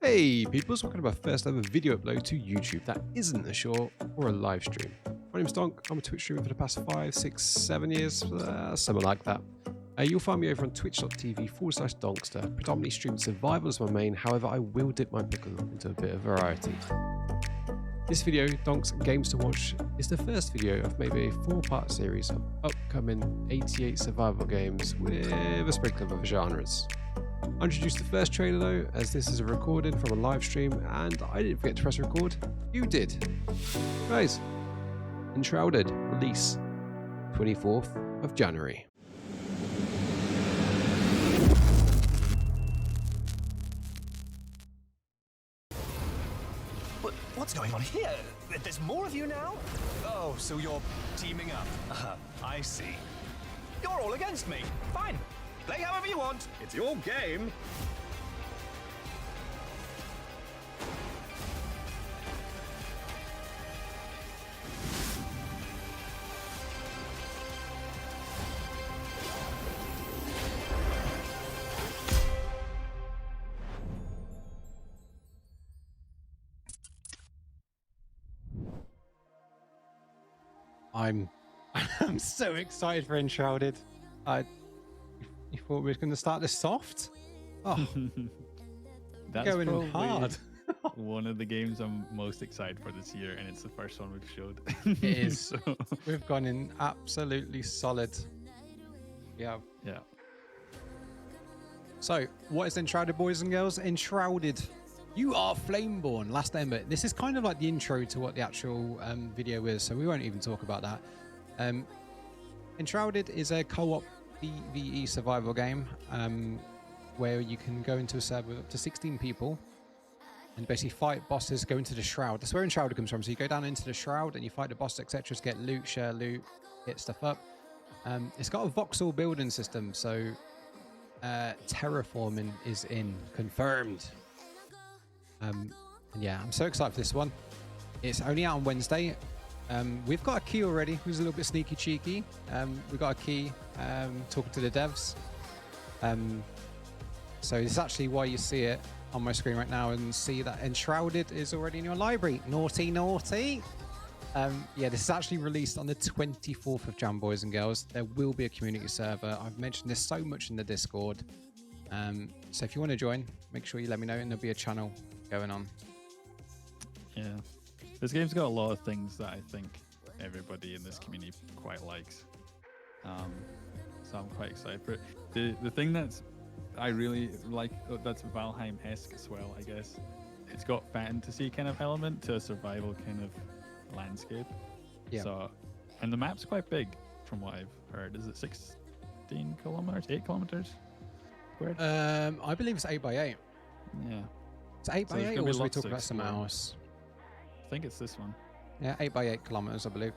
Hey peoples, welcome to my first ever video upload to YouTube that isn't a short or a live stream. My name's Donk, I'm a Twitch streamer for the past 5, 6, 7 years, something like that. You'll find me over on twitch.tv/Donksta, predominantly streaming survival as my main, however I will dip my pickle into a bit of variety. This video, Donk's Games to Watch, is the first video of maybe a 4-part series of upcoming 88 survival games with a sprinkle of genres. I introduced the first trailer though, as this is a recording from a live stream and I didn't forget to press record. You did. Guys, Enshrouded, release 24th of January. What's going on here? There's more of you now? Oh, so you're teaming up. I see. You're all against me. Fine. Play however you want. It's your game. I'm so excited for Enshrouded. You thought we were going to start this soft? Oh, That's going hard. One of the games I'm most excited for this year, and it's the first one we've showed. It is. So, We've gone in absolutely solid. Yeah. yeah. So, what is Enshrouded, boys and girls? Enshrouded. You are Flameborn, Last Ember. This is kind of like the intro to what the actual video is, so we won't even talk about that. Enshrouded is a co-op PvE survival game where you can go into a server with up to 16 people and basically fight bosses, go into the Shroud. That's where Enshrouded comes from. So you go down into the Shroud and you fight the boss, etc. to get loot, share loot, hit stuff up. It's got a voxel building system, so terraforming is confirmed. And yeah, I'm so excited for this one. It's only out on Wednesday. We've got a key already, who's a little bit sneaky cheeky. We've got a key talking to the devs. So this is actually why you see it on my screen right now and see that Enshrouded is already in your library. Naughty, naughty. Yeah, this is actually released on the 24th of Jan, boys and girls. There will be a community server. I've mentioned this so much in the Discord. So if you want to join, make sure you let me know and there'll be a channel going on. Yeah. This game's got a lot of things that I think everybody in this community quite likes. So I'm quite excited for it. The thing that's I really like, that's Valheim-esque as well, I guess. It's got fantasy kind of element to a survival kind of landscape. Yeah. So, and the map's quite big from what I've heard. Is it 16 kilometers, 8 kilometers squared? I believe it's 8x8. Yeah. It's 8x8 or was we talking about something else? I think it's this one. Yeah, 8x8 kilometers, I believe.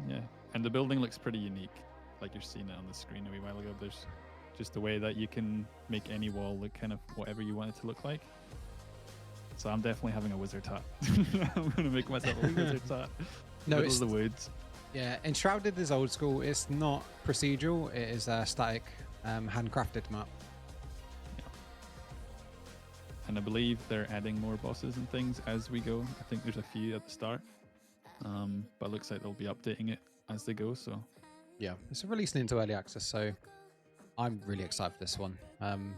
Yeah, and the building looks pretty unique, like you're seeing it on the screen a wee while ago. There's just the way that you can make any wall look kind of whatever you want it to look like. So I'm definitely having a wizard hat. I'm gonna make myself a wizard hat. No, it's the woods. Yeah, Enshrouded is old school. It's not procedural. It is a static, handcrafted map. And I believe they're adding more bosses and things as we go. I think there's a few at the start. But it looks like they'll be updating it as they go. So yeah, it's releasing into early access, so I'm really excited for this one. And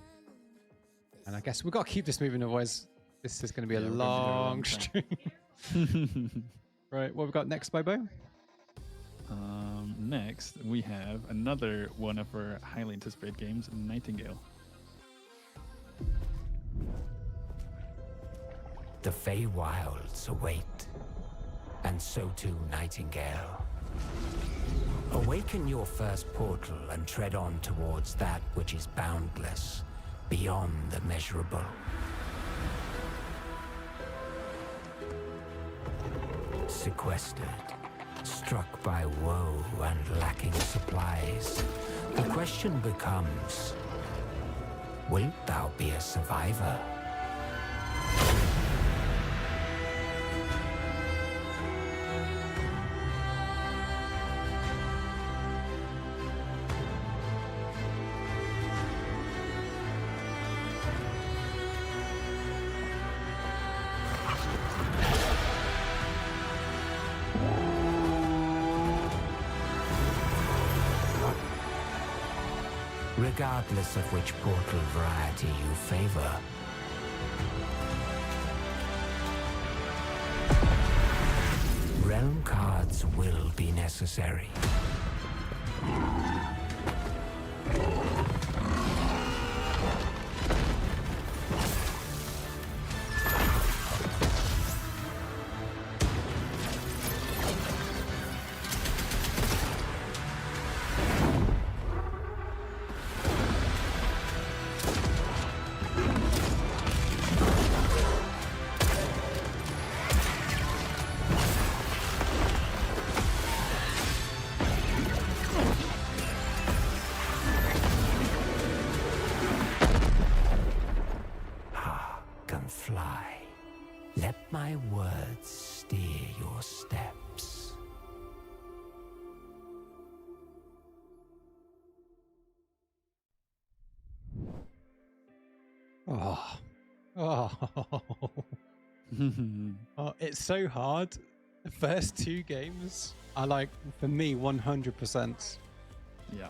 I guess we've got to keep this moving, otherwise this is going to be a long stream. Right, what we've got next, Bobo? Next, we have another one of our highly anticipated games, Nightingale. The Feywilds await, and so too Nightingale. Awaken your first portal and tread on towards that which is boundless, beyond the measurable. Sequestered, struck by woe and lacking supplies, the question becomes, wilt thou be a survivor? regardless of which portal variety you favor. Realm cards will be necessary. Fly. Let my words steer your steps. Oh. Oh, it's so hard. The first two games are like, for me, 100%. Yeah.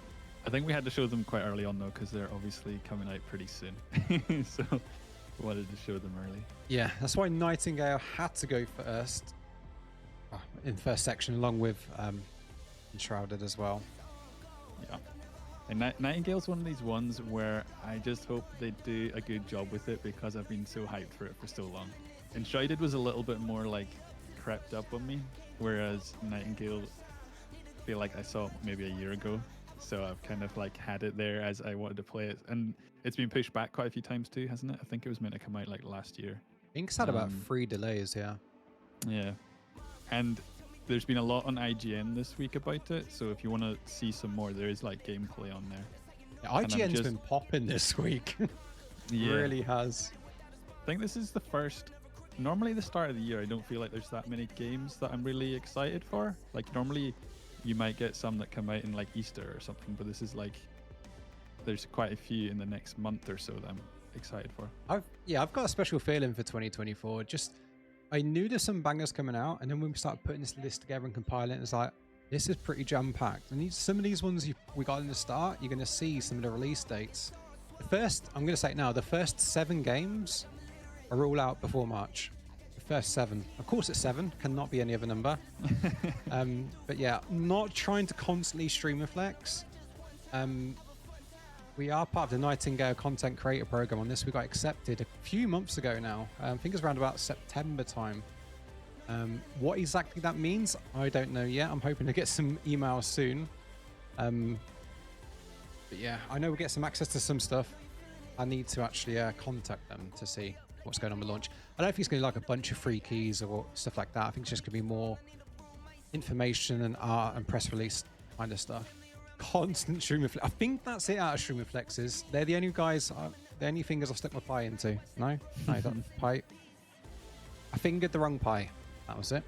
I think we had to show them quite early on though, because they're obviously coming out pretty soon. So we wanted to show them early. Yeah, that's why Nightingale had to go first in the first section, along with Enshrouded as well. Yeah. And Nightingale's one of these ones where I just hope they do a good job with it, because I've been so hyped for it for so long. Enshrouded was a little bit more like crept up on me, whereas Nightingale, I feel like I saw it maybe a year ago. So I've kind of like had it there as I wanted to play it. And it's been pushed back quite a few times too, hasn't it? I think it was meant to come out like last year. I think it's had about 3 delays, yeah. Yeah. And there's been a lot on IGN this week about it. So if you want to see some more, there is like gameplay on there. Yeah, IGN's been popping this week. Yeah. Really has. I think this is the first. Normally the start of the year, I don't feel like there's that many games that I'm really excited for. Like normally you might get some that come out in like Easter or something, but this is like, there's quite a few in the next month or so that I'm excited for. I've got a special feeling for 2024. Just, I knew there's some bangers coming out, and then when we started putting this list together and compiling it, it's like, this is pretty jam-packed. And some of these ones we got in the start, you're going to see some of the release dates. The first, I'm going to say it now, the first 7 games are all out before March. The first 7. Of course it's 7, cannot be any other number. But yeah, not trying to constantly stream and flex. We are part of the Nightingale content creator program on this. We got accepted a few months ago now. I think it's around about September time. What exactly that means, I don't know yet. I'm hoping to get some emails soon. But yeah, I know we'll get some access to some stuff. I need to actually contact them to see what's going on with launch. I don't think it's going to be like a bunch of free keys or stuff like that. I think it's just going to be more information and art and press release kind of stuff. Constant stream reflex. I think that's it out of stream reflexes. They're the only guys, the only fingers I've stuck my pie into. No, pie. I fingered the wrong pie. That was it.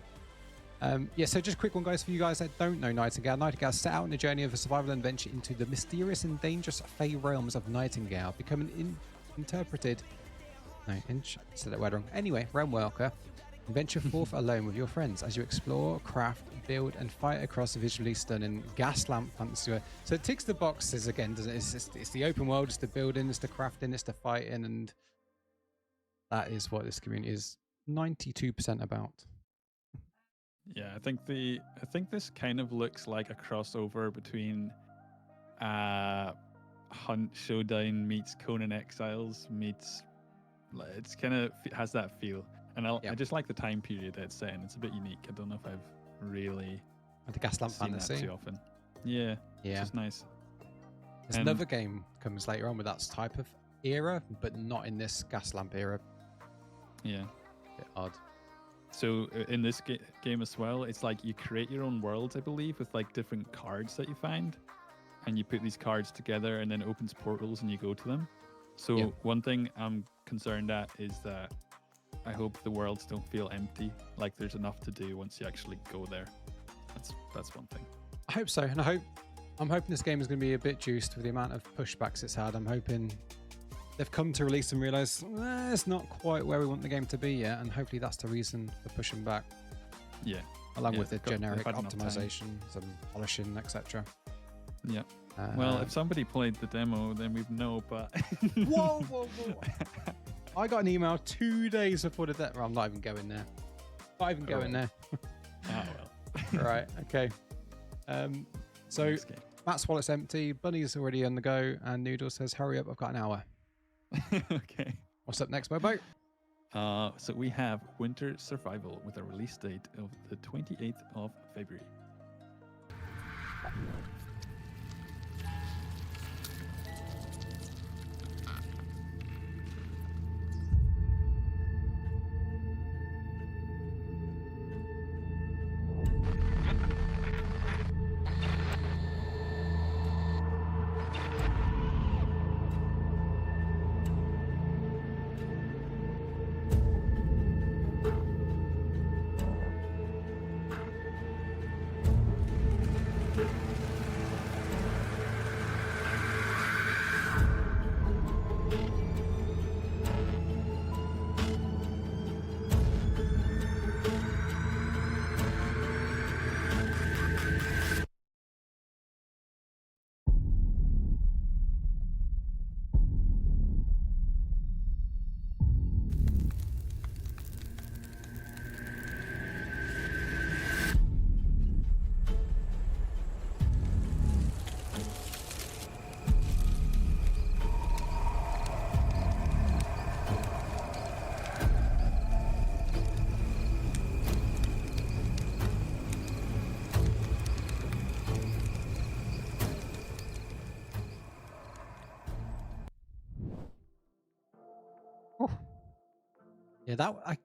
Yeah, so just a quick one, guys, for you guys that don't know Nightingale. Nightingale set out on a journey of a survival adventure into the mysterious and dangerous Fey realms of Nightingale, becoming interpreted. No, said that word wrong. Anyway, realm worker. Venture forth alone with your friends as you explore, craft, build, and fight across the visually stunning gas lamp fantasy. So it ticks the boxes again, doesn't it? It's the open world, it's the building, it's the crafting, it's the fighting, and that is what this community is 92% about. Yeah, I think this kind of looks like a crossover between Hunt Showdown meets Conan Exiles meets. It's kind of has that feel. And I just like the time period that it's set in. It's a bit unique. I don't know if I've really the gas lamp seen fantasy that too often. Yeah, it's just nice. There's another game comes later on with that type of era, but not in this gas lamp era. Yeah, a bit odd. So in this game as well, it's like you create your own worlds, I believe, with like different cards that you find, and you put these cards together, and then it opens portals, and you go to them. So one thing I'm concerned at is that I hope the worlds don't feel empty. Like there's enough to do once you actually go there. That's one thing. I hope so, and I'm hoping this game is going to be a bit juiced with the amount of pushbacks it's had. I'm hoping they've come to release and realize it's not quite where we want the game to be yet, and hopefully that's the reason for pushing back. Yeah. Along with the generic optimizations and polishing, etc. Yeah. Well, if somebody played the demo, then we'd know, but... whoa. I got an email 2 days before the death. I'm not even going there. Not even going there. Ah, well. Right, okay. So Next game. Matt's wallet's empty, Bunny's already on the go, and Noodle says, hurry up, I've got an hour. Okay. What's up next, Bobo? So we have Winter Survival with a release date of the 28th of February.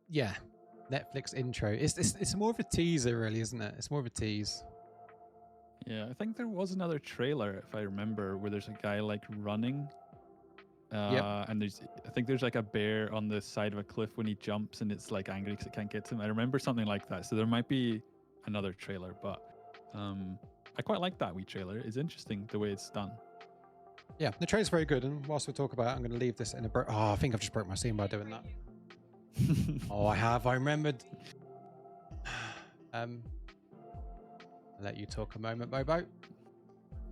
Yeah, Netflix intro. It's more of a teaser, really, isn't it? It's more of a tease. Yeah, I think there was another trailer, if I remember, where there's a guy like running. And I think there's like a bear on the side of a cliff when he jumps, and it's like angry because it can't get to him. I remember something like that. So there might be another trailer, but I quite like that wee trailer. It's interesting the way it's done. Yeah, the trailer's very good. And whilst we talk about it, I'm going to leave this in a break. Oh, I think I've just broke my scene by doing that. Oh, I have. I remembered. I'll let you talk a moment, Bobo.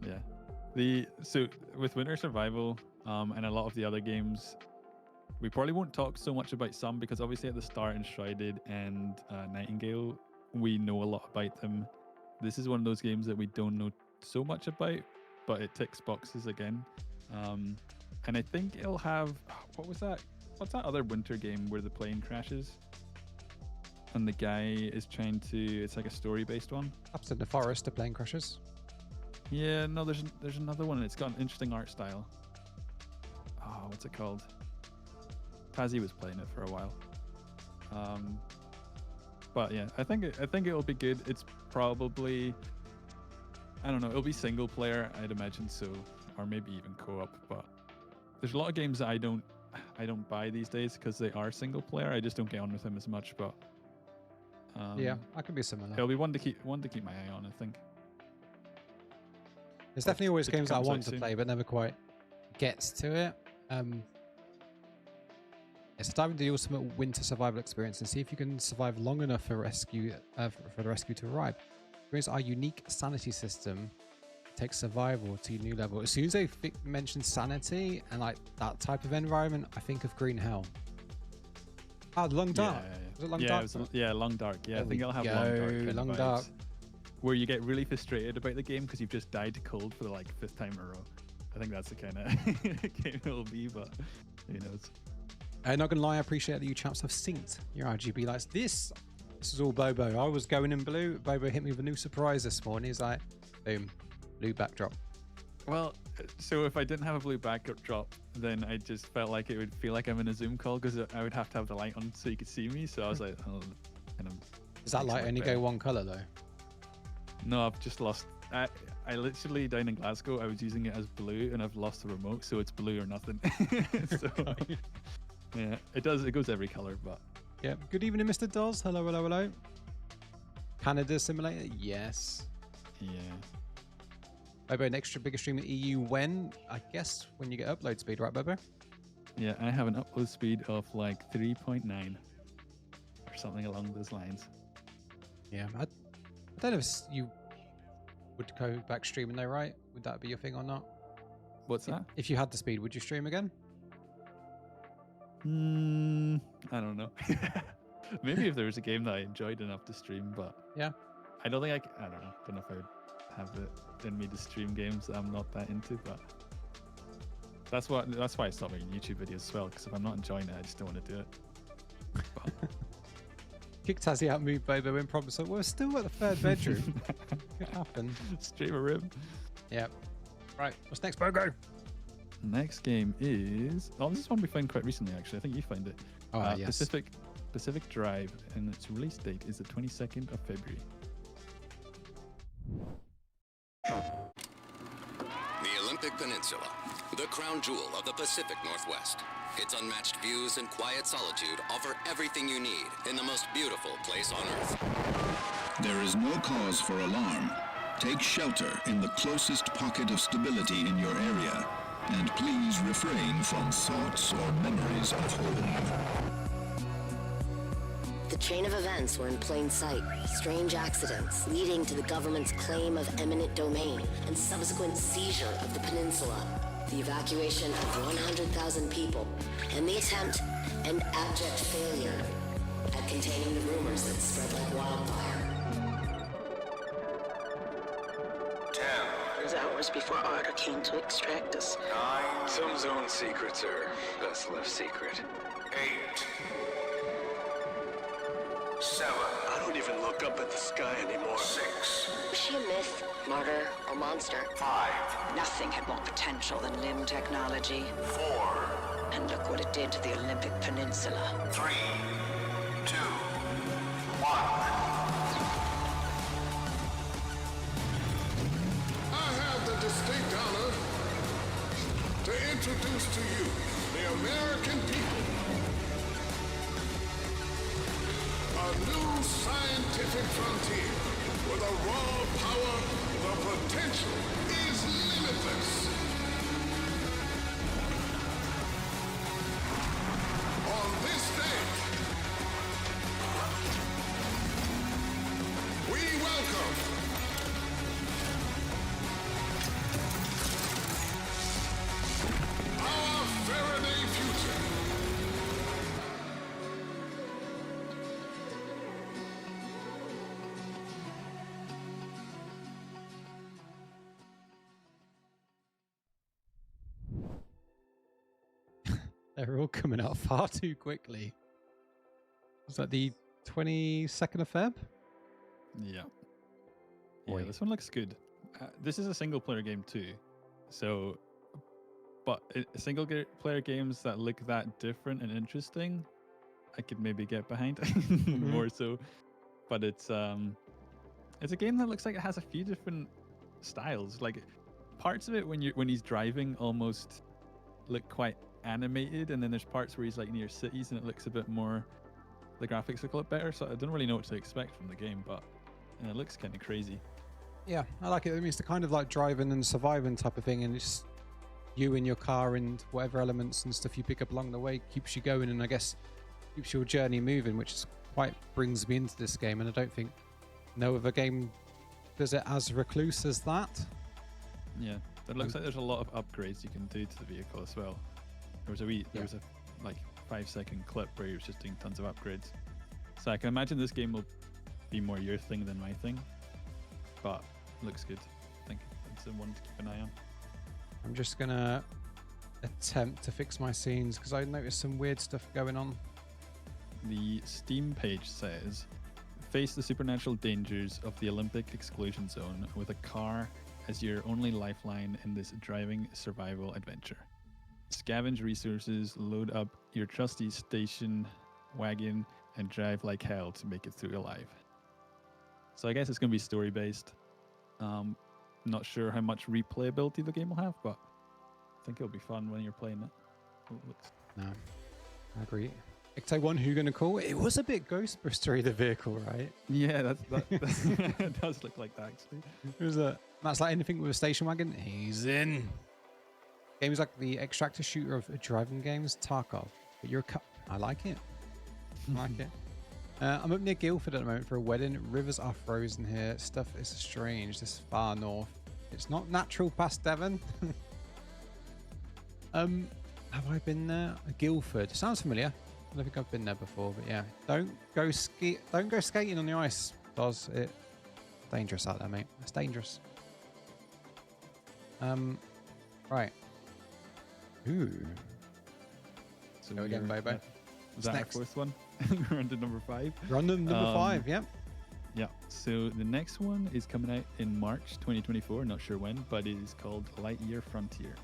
Yeah. So with Winter Survival and a lot of the other games, we probably won't talk so much about some because obviously at the start, Enshrouded and Nightingale, we know a lot about them. This is one of those games that we don't know so much about, but it ticks boxes again. And I think it'll have, what was that? What's that other winter game where the plane crashes? And the guy is trying to, it's like a story-based one. Up in the forest, the plane crashes. Yeah, no, there's another one. It's got an interesting art style. Oh, what's it called? Tazzy was playing it for a while. But yeah, I think it'll be good. It's probably, I don't know, it'll be single player, I'd imagine so, or maybe even co-op. But there's a lot of games that I don't buy these days because they are single player. I just don't get on with them as much. But yeah, I can be similar. It'll be one to keep my eye on, I think. There's definitely always games that I want to soon. play, but never quite gets to it. It's dive into the ultimate winter survival experience and see if you can survive long enough for the rescue to arrive. Experience our unique sanity system takes survival to a new level. As soon as they mention sanity and like that type of environment, I think of Green Hell. Oh, Long Dark. Yeah, Was it Long yeah, Dark? Long Dark. Yeah, There I think we it'll have go, Long Dark. kind of Long vibes, Dark. Where you get really frustrated about the game because you've just died to cold for the like 5th time in a row. I think that's the kind of game it'll be, but who knows. Not gonna lie, I appreciate that you chaps have synced your RGB lights. This is all Bobo. I was going in blue. Bobo hit me with a new surprise this morning. He's like, boom, blue backdrop. Well, so if I didn't have a blue backdrop, then I just felt like it would feel like I'm in a Zoom call because I would have to have the light on so you could see me. So I was like, oh, kind of. Does that light only go one color though? No, I've just lost. I literally down in Glasgow, I was using it as blue, and I've lost the remote, so it's blue or nothing. So yeah, it does. It goes every color, but yeah. Good evening, Mr. Dawes. Hello, hello, hello. Canada Simulator. Yes. yeah. Bobo, next bigger stream in EU when? I guess when you get upload speed, right, Bobo? Yeah, I have an upload speed of like 3.9 or something along those lines. Yeah, I don't know if you would go back streaming though, right? Would that be your thing or not? What's that? If you had the speed, would you stream again? I don't know. Maybe if there was a game that I enjoyed enough to stream, but yeah, I don't think I don't know. Don't know if I would have it in me to stream games that I'm not that into, but that's why I stopped making YouTube videos as well. Because if I'm not enjoying it, I just don't want to do it. But... Kick Tazzy out, moved by the win problem. So we're still at the third bedroom. Could happen. Stream a room. Yeah. Right. What's next, Bogo? Next game is this is one we found quite recently. Actually, I think you found it. Oh yes. Pacific Drive, and its release date is the 22nd of February. The Olympic Peninsula, the crown jewel of the Pacific Northwest. Its unmatched views and quiet solitude offer everything you need in the most beautiful place on Earth. There is no cause for alarm. Take shelter in the closest pocket of stability in your area, and please refrain from thoughts or memories of home. The chain of events were in plain sight. Strange accidents leading to the government's claim of eminent domain and subsequent seizure of the peninsula. The evacuation of 100,000 people, and the attempt and abject failure at containing the rumors that spread like wildfire. 10. It was hours before Arda came to extract us. 9. Some zone secrets are best left secret. 8. 7. I don't even look up at the sky anymore. 6. Was she a myth, martyr, or monster? 5. Nothing had more potential than limb technology. 4. And look what it did to the Olympic Peninsula. 3. 2. 1. I have the distinct honor to introduce to you the American people. A new scientific frontier where the raw power, the potential is limitless. On this day, we welcome our Faraday future. They're all coming out far too quickly. Was that the 22nd of Feb? Yeah. Boy. Yeah, this one looks good. This is a single player game too. So, but single player games that look that different and interesting, I could maybe get behind more so. But it's a game that looks like it has a few different styles. Like parts of it when he's driving almost look quite animated, and then there's parts where he's like near cities and it looks a bit more, the graphics look a lot better. So I don't really know what to expect from the game, but it looks kind of crazy. Yeah, I like it. I mean, it's the kind of like driving and surviving type of thing, and it's you in your car and whatever elements and stuff you pick up along the way keeps you going, and I guess keeps your journey moving, which is quite brings me into this game. And I don't think no other game does it as recluse as that. Yeah, it looks like there's a lot of upgrades you can do to the vehicle as well. There was a like 5-second clip where he was just doing tons of upgrades. So I can imagine this game will be more your thing than my thing, but it looks good. I think it's one to keep an eye on. I'm just gonna attempt to fix my scenes because I noticed some weird stuff going on. The Steam page says, face the supernatural dangers of the Olympic exclusion zone with a car as your only lifeline in this driving survival adventure. Scavenge resources, load up your trusty station wagon, and drive like hell to make it through alive. So I guess it's going to be story based. Not sure how much replayability the game will have, but I think it'll be fun when you're playing it. No, I agree. Icte one, who gonna call? It was a bit Ghostbustery, the vehicle, right? Yeah, that it does look like that actually. It was that's like anything with a station wagon. He's in. Games like the extractor shooter of driving games, Tarkov. But you're I like it. I like it. I'm up near Guildford at the moment for a wedding. Rivers are frozen here. Stuff is strange. This far north. It's not natural past Devon. Have I been there? Guildford. Sounds familiar. I don't think I've been there before, but yeah. Don't go skating on the ice. Does it? Dangerous out there, mate. It's dangerous. Right. Ooh. So go again, Bobo. Was that our fourth one? We're on to number 5. We're on to number 5, yep. Yeah. So the next one is coming out in March 2024. Not sure when, but it is called Lightyear Frontier.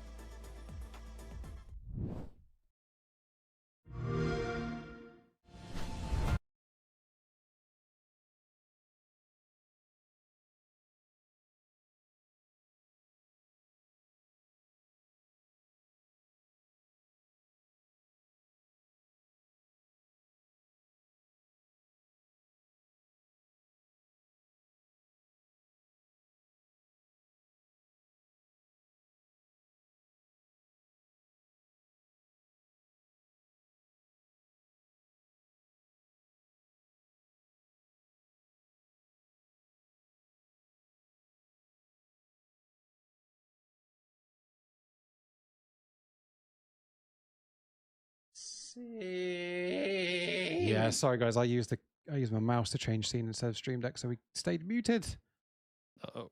Yeah, sorry guys, I used my mouse to change scene instead of Stream Deck, so we stayed muted.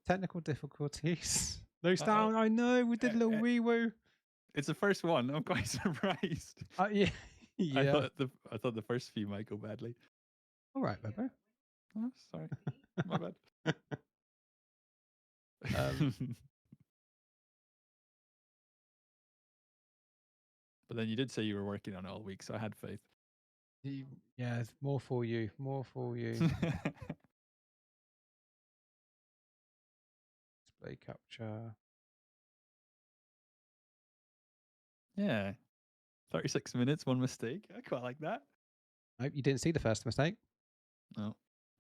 Technical difficulties. No sound. I know we did a little rewoo. It's the first one. I'm quite surprised. Yeah. Yeah. I thought the first few might go badly. All right, Bobo. Oh, sorry. My bad. But then you did say you were working on it all week, so I had faith. Yeah, it's more for you. More for you. Display capture. Yeah. 36 minutes, one mistake. I quite like that. Nope, you didn't see the first mistake. No.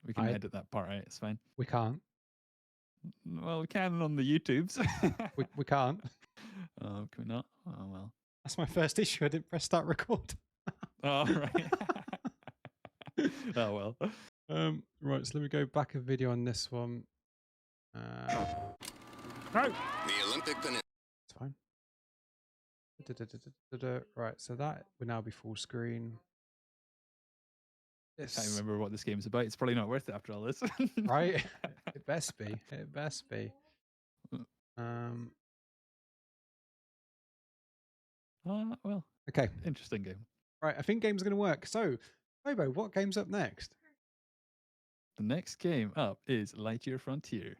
We can edit that part out. It's fine. We can't. Well, we can on the YouTubes. we can't. Oh, can we not? Oh, well. That's my first issue. I didn't press start record. Oh, right. Oh, well. Right, so let me go back a video on this one. No. The Olympic Peninsula. It's fine. Right, so that would now be full screen. I can't remember what this game's about. It's probably not worth it after all this. Right? It best be. It best be. Well. Okay. Interesting game. Right, I think games are going to work. So, Bobo, what game's up next? The next game up is Lightyear Frontier.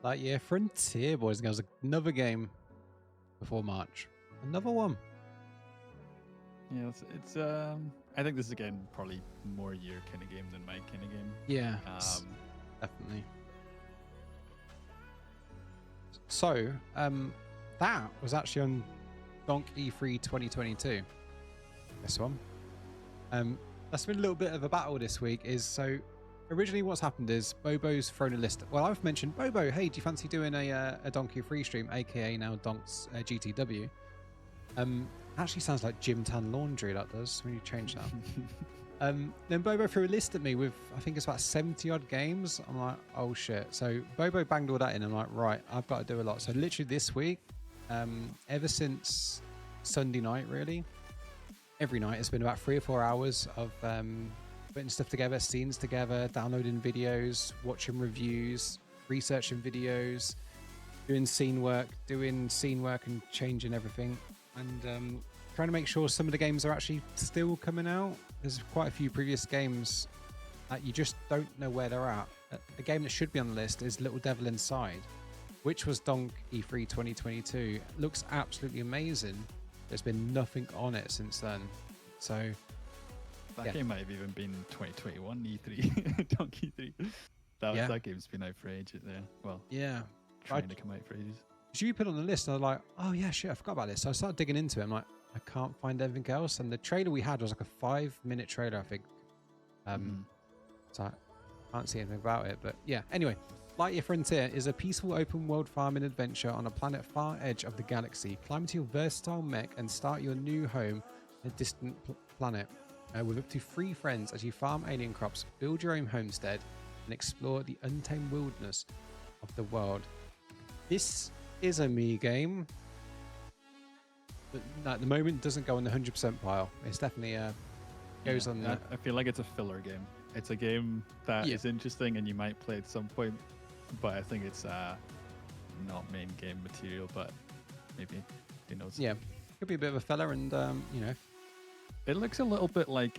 Lightyear Frontier, boys and girls. Another game before March. Another one. Yeah, it's I think this is again probably more your kind of game than my kind of game. Yeah, definitely. So, that was actually on Donk E3 2022. This one. That's been a little bit of a battle this week. Originally what's happened is Bobo's thrown a list. Well, I've mentioned, Bobo, hey, do you fancy doing a Donk E3 stream, aka now Donk's GTW? Actually sounds like Gym Tan Laundry, that does, when you change that. Then Bobo threw a list at me with, I think it's about 70 odd games. I'm like, oh shit. So Bobo banged all that in. I'm like, right, I've got to do a lot. So literally this week, ever since Sunday night, really. Every night it's been about 3 or 4 hours of putting stuff together, scenes together, downloading videos, watching reviews, researching videos, doing scene work and changing everything, and trying to make sure some of the games are actually still coming out. There's quite a few previous games that you just don't know where they're at. A game that should be on the list is Little Devil Inside, which was Donk E3 2022. It looks absolutely amazing. There's been nothing on it since then. So that game might have even been 2021 E3, Donk E3. That game's been out for ages there. Well, trying to come out for ages. You put on the list and I was like, oh yeah, shit, I forgot about this. So I started digging into it. I'm like, I can't find anything else. And the trailer we had was like a 5-minute trailer, I think. So I can't see anything about it. But yeah, anyway, Lightyear Frontier is a peaceful open world farming adventure on a planet far edge of the galaxy. Climb into your versatile mech and start your new home on a distant planet with up to 3 friends as you farm alien crops, build your own homestead, and explore the untamed wilderness of the world. This is a me game, but at the moment doesn't go on the 100% pile. It's definitely goes on the... I feel like it's a filler game. It's a game that is interesting and you might play at some point, but I think it's not main game material, but maybe, who knows. Yeah, could be a bit of a filler, and you know. It looks a little bit like,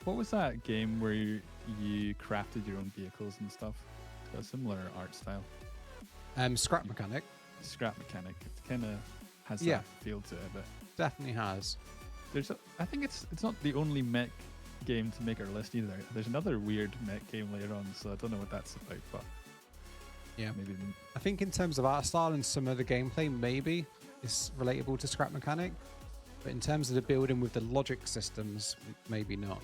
what was that game where you crafted your own vehicles and stuff? It's got a similar art style. Scrap Mechanic. Scrap Mechanic. It kind of has that feel to it, but definitely has. I think it's not the only mech game to make our list either. There's another weird mech game later on, so I don't know what that's about, but yeah, maybe. I think in terms of art style and some of the gameplay, maybe it's relatable to Scrap Mechanic, but in terms of the building with the logic systems, maybe not.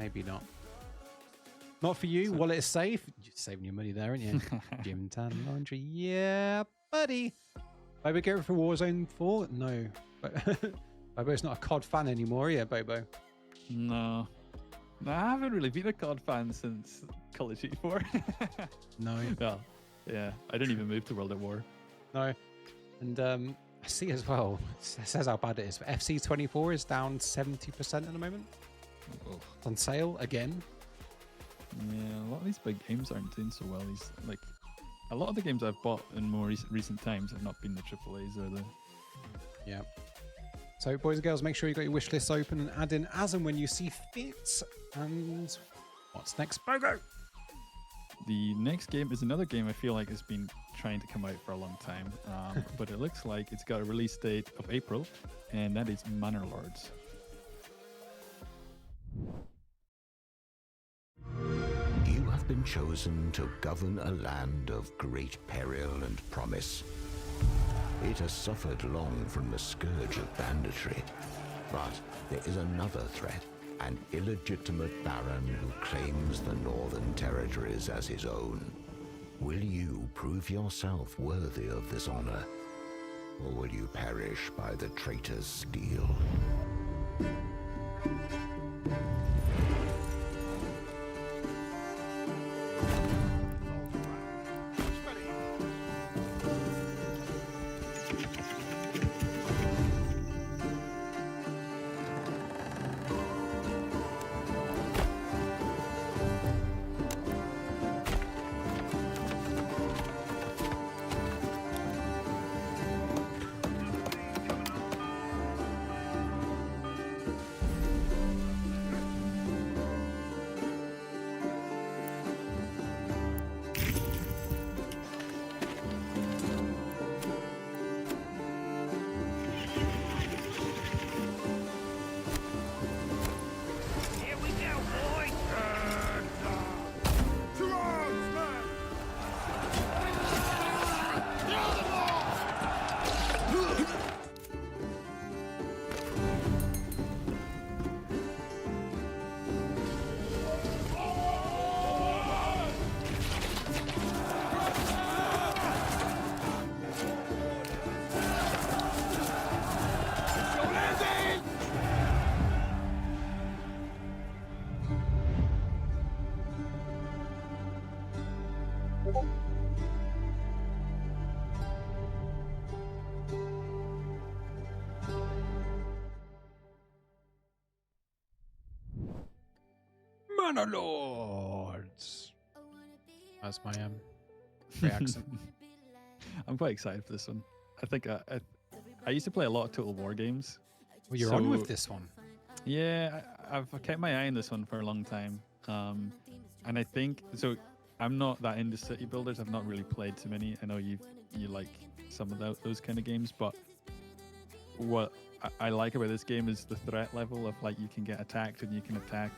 Maybe not. Not for you. Wallet is safe. You're saving your money there, aren't you? Gym, tan, laundry. Yeah, buddy. Bobo going for Warzone 4? No. Bobo's not a COD fan anymore, yeah, Bobo? No. I haven't really been a COD fan since Call of Duty 4. No. Well, yeah, I didn't even move to World at War. No. And I see as well, it says how bad it is, but FC24 is down 70% at the moment. It's on sale again. Yeah, a lot of these big games aren't doing so well. A lot of the games I've bought in more recent times have not been the AAAs or the... Yeah. So, boys and girls, make sure you got your wish lists open and add in as and when you see fit. And what's next, Bogo? The next game is another game I feel like has been trying to come out for a long time, but it looks like it's got a release date of April, and that is Manor Lords. You have been chosen to govern a land of great peril and promise. It has suffered long from the scourge of banditry, but there is another threat, an illegitimate baron who claims the northern territories as his own. Will you prove yourself worthy of this honor, or will you perish by the traitor's steel? Manor Lords. That's my great accent. I'm quite excited for this one. I think I used to play a lot of Total War games. Well, you're on with this one. Yeah, I've kept my eye on this one for a long time. And I think so. I'm not that into city builders. I've not really played too many. I know you like some of those kind of games, but what I like about this game is the threat level of like you can get attacked and you can attack,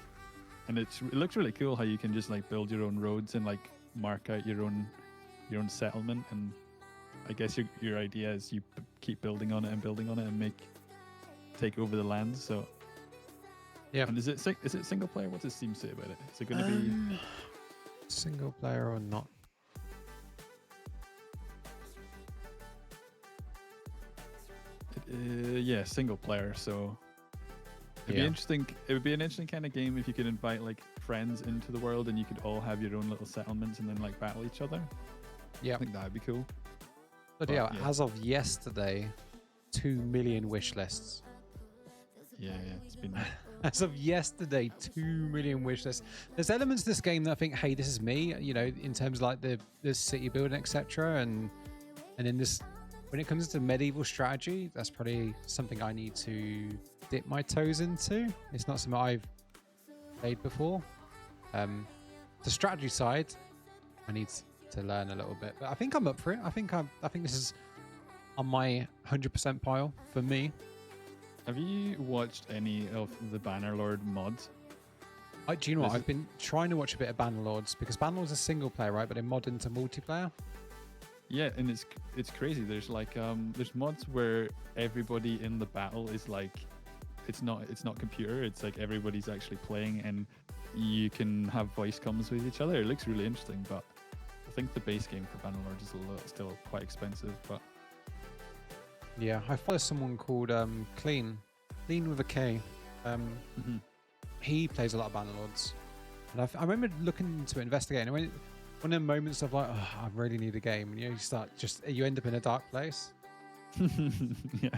and it looks really cool how you can just like build your own roads and like mark out your own settlement. And I guess your idea is you keep building on it and take over the lands. So yeah. And is it single player? What does Steam say about it? Is it going to be single player or not? Yeah, single player. So it'd be interesting. It would be an interesting kind of game if you could invite like friends into the world and you could all have your own little settlements and then like battle each other. Yeah, I think that'd be cool. But yeah, as of yesterday, 2 million wish lists. Yeah, it's been. As of yesterday, 2 million wish lists. There's elements of this game that I think, hey, this is me. You know, in terms of like the city building, etc. And in this, when it comes to medieval strategy, that's probably something I need to dip my toes into. It's not something I've played before. The strategy side, I need to learn a little bit, but I think I'm up for it. I think this is on my 100% pile for me. Have you watched any of the Bannerlord mods? Do you know what? I've been trying to watch a bit of Bannerlords because Bannerlords is single player, right? But they mod into multiplayer. Yeah, and it's crazy. There's like there's mods where everybody in the battle is like, it's not computer. It's like everybody's actually playing, and you can have voice comms with each other. It looks really interesting, but I think the base game for Bannerlord is still quite expensive. But yeah, I follow someone called Clean with a K. He plays a lot of Bannerlords, and I remember looking to investigate. And when one of the moments of like, oh, I really need a game, and you end up in a dark place. Yeah,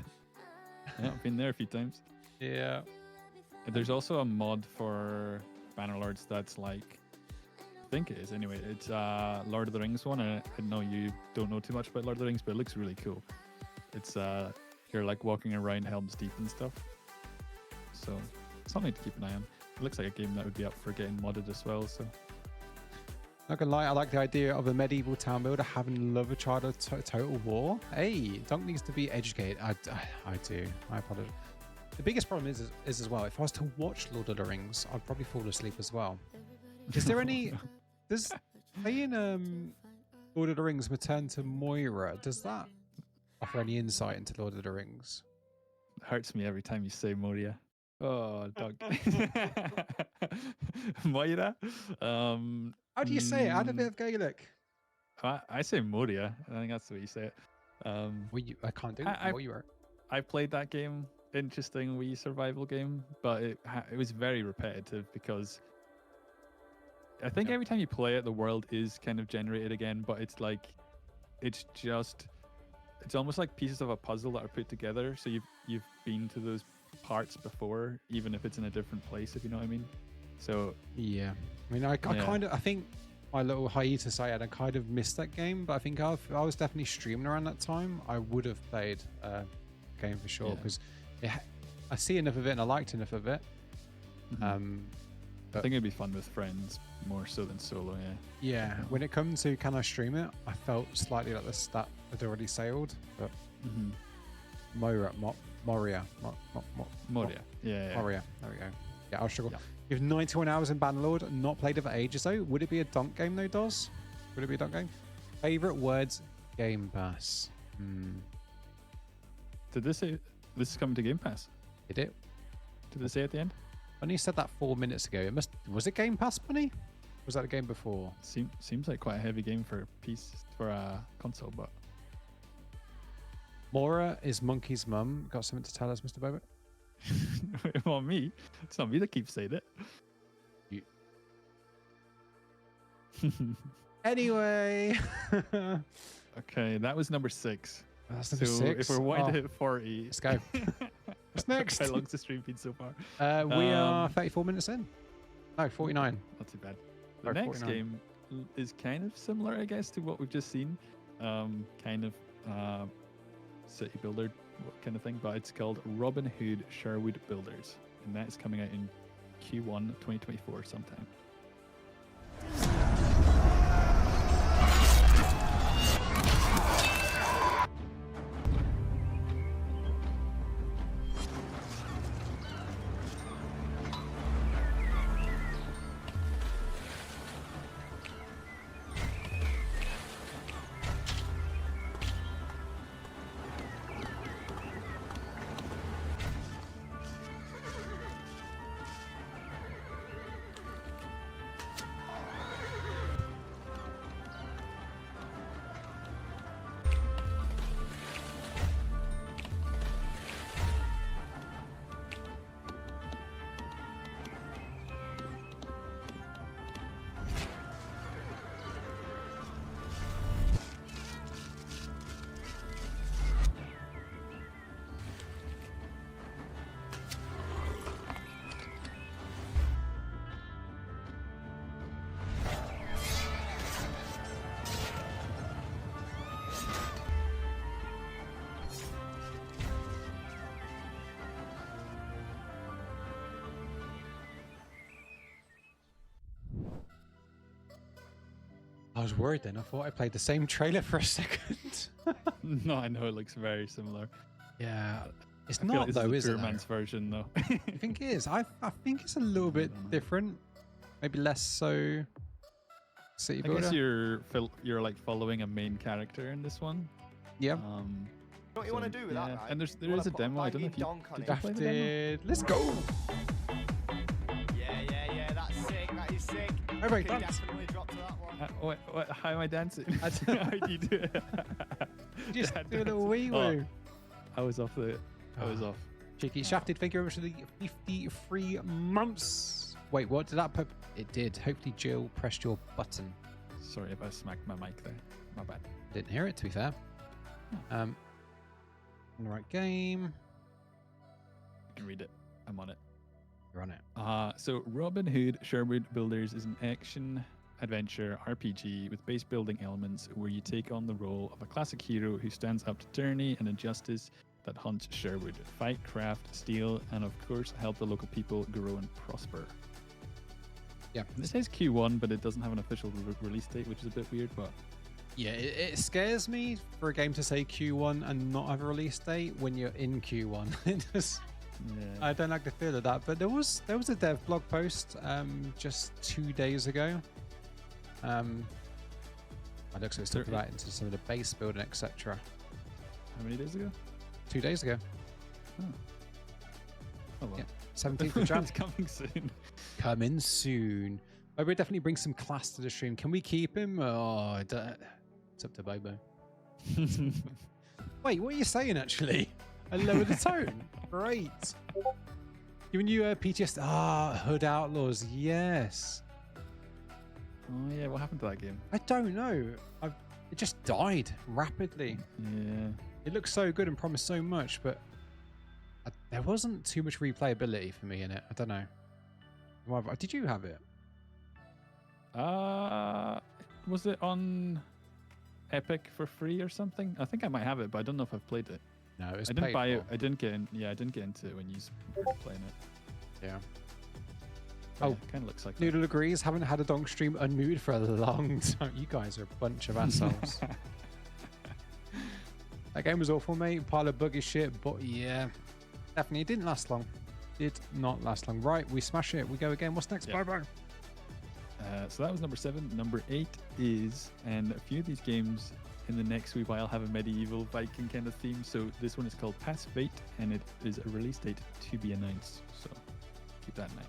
I've been there a few times. Yeah. There's also a mod for Bannerlords that's like, I think it is anyway. It's Lord of the Rings one. I know you don't know too much about Lord of the Rings, but it looks really cool. It's you're like walking around Helm's Deep and stuff. So something to keep an eye on. It looks like a game that would be up for getting modded as well. So not gonna lie, I like the idea of a medieval town builder having love a child of Total War. Hey, Donk needs to be educated. I do. I apologize. The biggest problem is as well, if I was to watch Lord of the Rings, I'd probably fall asleep as well. Is there any... Does playing Lord of the Rings Return to Moira, does that offer any insight into Lord of the Rings? It hurts me every time you say Moria. Oh, Doug. Moira? How do you say it? Add a bit of Gaelic. I say Moria. I think that's the way you say it. I can't do it. What you are. I played that game. Interesting wee survival game, but it was very repetitive because I think every time you play it, the world is kind of generated again, but it's like it's almost like pieces of a puzzle that are put together. So you've been to those parts before, even if it's in a different place, if you know what I mean. So yeah, I mean, I think my little hiatus I kind of missed that game, but I think if I was definitely streaming around that time, I would have played game for sure because I see enough of it and I liked enough of it. I think it'd be fun with friends more so than solo. Yeah. When it comes to can I stream it, I felt slightly like the stat had already sailed, but Moria. Yeah. Moria. There we go. Yeah, I'll struggle. You have 91 hours in Bannerlord, not played it for ages though. Would it be a Donk game though, Doz? Would it be a Donk game? Favorite words, Game Pass. Did this say this is coming to Game Pass? Did it? Did it say at the end? Bunny said that 4 minutes ago. Was it Game Pass, Bunny? Was that the game before? Seems like quite a heavy game for a console, but Mora is Monkey's mum. Got something to tell us, Mr. Bobert? Well, me. It's not me that keeps saying it. Anyway. Okay, that was number 6. That's number 6. If we're wanting to hit 40, let's go. What's next? How long's the stream been so far? We are 34 minutes in. No, 49. Not too bad. The Oh, next 49. game is kind of similar, I guess, to what we've just seen. Kind of city builder kind of thing, but it's called Robin Hood Sherwood Builders, and that's coming out in Q1 2024 sometime. I was worried then. I thought I played the same trailer for a second. No, I know it looks very similar. Yeah. It's I feel not like this though, is is the it? poor man's version, though. I think it is. I think it's a little bit different. Maybe less so city I builder. guess you're like following a main character in this one. Yeah. You know what you want to do with that, right? And there You wanna is a put demo. I don't know Viking if you Donk on did it. you play the demo? Drafted. Let's go. Yeah, that's sick. That is sick. Oh, wait, Can dance. definitely drop to that one. What, how am I dancing? How do you do it? Just Yeah, do a little dancing. wee Oh, woo. I was off. Cheeky shafted. Thank you very much for the 53 months. Wait, what did that put? It did. Hopefully Jill pressed your button. Sorry if I smacked my mic there. My bad. Didn't hear it, to be fair. In the right game. I can read it. I'm on it. You're on it. So Robin Hood Sherwood Builders is an action adventure RPG with base building elements where you take on the role of a classic hero who stands up to tyranny and injustice that haunts Sherwood. Fight, craft, steal, and of course help the local people grow and prosper. Yeah. This says Q1, but it doesn't have an official release date, which is a bit weird, but Yeah, it scares me for a game to say Q1 and not have a release date when you're in Q1. It just, I don't like the feel of that. But there was a dev blog post just 2 days ago. I looked at talking about into some of the base building, etc. How many days ago? 2 days ago. Oh well. Yeah, 17th of Jan. It's coming soon. Coming soon. Bobo definitely brings some class to the stream. Can we keep him? Oh, it's up to Bobo. Wait, what are you saying actually? I lowered the tone. Great. Giving you a PTSD. Hood Outlaws. Yes. Oh yeah, what happened to that game? I don't know. It just died rapidly. Yeah. It looked so good and promised so much, but there wasn't too much replayability for me in it. I don't know. Did you have it? Was it on Epic for free or something? I think I might have it, but I don't know if I've played it. No, it was I didn't paid buy it. for. I didn't get in. Yeah, I didn't get into it when you were playing it. Yeah. But Oh, yeah, kind of looks like Noodle agrees. Haven't had a Donk stream unmuted for a long time. You guys are a bunch of assholes. That game was awful, mate. Pile of buggy shit, but yeah, definitely it didn't last long. Did not last long. Right, we smash it. We go again. What's next? Yeah. Bye bye. So that was number 7. Number 8 is, and a few of these games in the next wee while have a medieval Viking kind of theme. So this one is called Pass Fate, and it is a release date to be announced. So keep that in mind.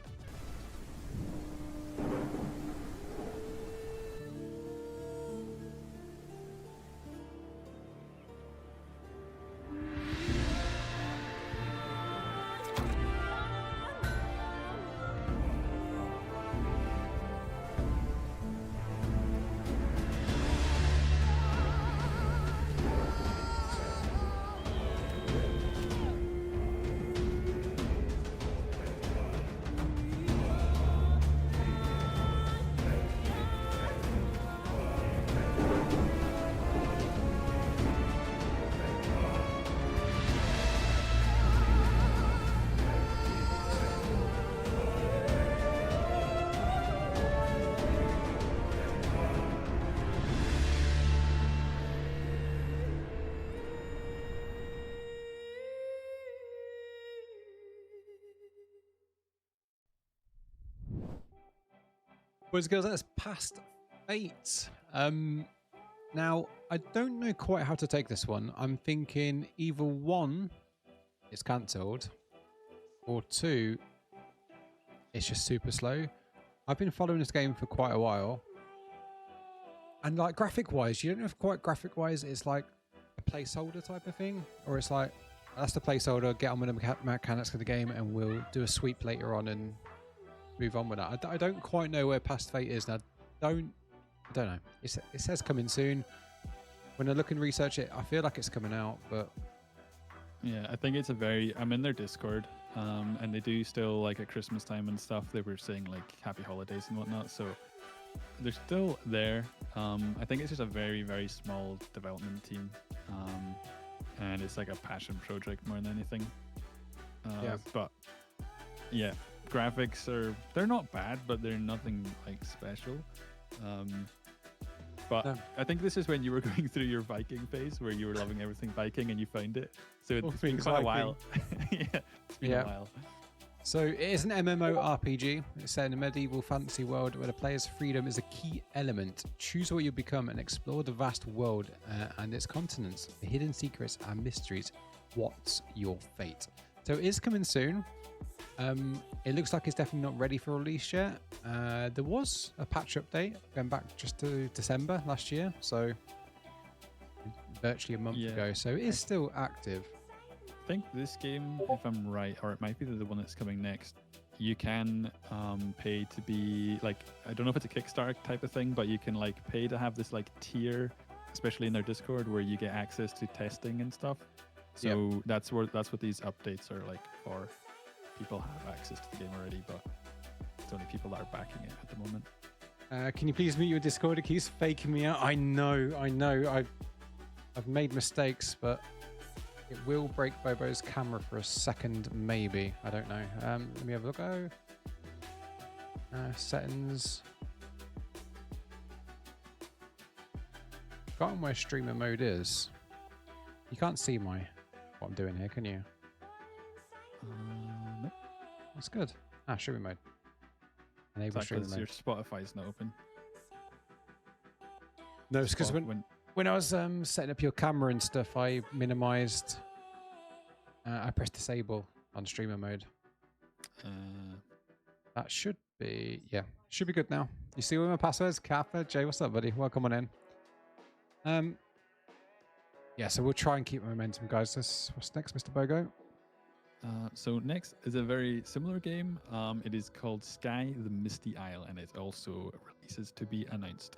Boys and girls, that's past Fate. Now, I don't know quite how to take this one. I'm thinking either one, it's cancelled, or two, it's just super slow. I've been following this game for quite a while. And like graphic-wise, you don't know if quite graphic-wise it's like a placeholder type of thing, or it's like, that's the placeholder, get on with the mechanics of the game, and we'll do a sweep later on and move on with that. I don't quite know where past Fate is now. I don't know. It says coming soon. When I look and research it, I feel like it's coming out, but yeah, I think it's I'm in their Discord, and they do still, like at Christmas time and stuff, they were saying like happy holidays and whatnot, so they're still there. I think it's just a very, very small development team, and it's like a passion project more than anything. But yeah, graphics they're not bad, but they're nothing like special. But I think this is when you were going through your Viking phase, where you were loving everything Viking and you found it. So it's been quite a while. Yeah, it's been a while. So it is an MMORPG. It's set in a medieval fantasy world where the player's freedom is a key element. Choose what you become and explore the vast world and its continents, the hidden secrets and mysteries. What's your fate? So it is coming soon. It looks like it's definitely not ready for release yet. There was a patch update going back just to December last year, so virtually a month ago. So it is still active. I think this game, if I'm right, or it might be the one that's coming next, you can pay to be like, I don't know if it's a Kickstarter type of thing, but you can like pay to have this like tier, especially in their Discord, where you get access to testing and stuff. So that's what these updates are like for. People have access to the game already, but it's only people that are backing it at the moment. Can you please mute your Discord? It keeps faking me out. I know. I've made mistakes, but it will break Bobo's camera for a second, maybe. I don't know. Let me have a look. Settings. Forgotten where streamer mode is. You can't see what I'm doing here, can you? Nope. That's good. Streamer mode. Enable streamer mode. Your Spotify's not open. No, it's because when I was setting up your camera and stuff, I minimized. I pressed disable on streamer mode. That should be should be good now. You see where my passwords? Kappa, Jay, what's up, buddy? Welcome on in. So we'll try and keep momentum, guys. What's next, Mr. Bogo? So next is a very similar game. It is called Skye, the Misty Isle, and it also releases to be announced.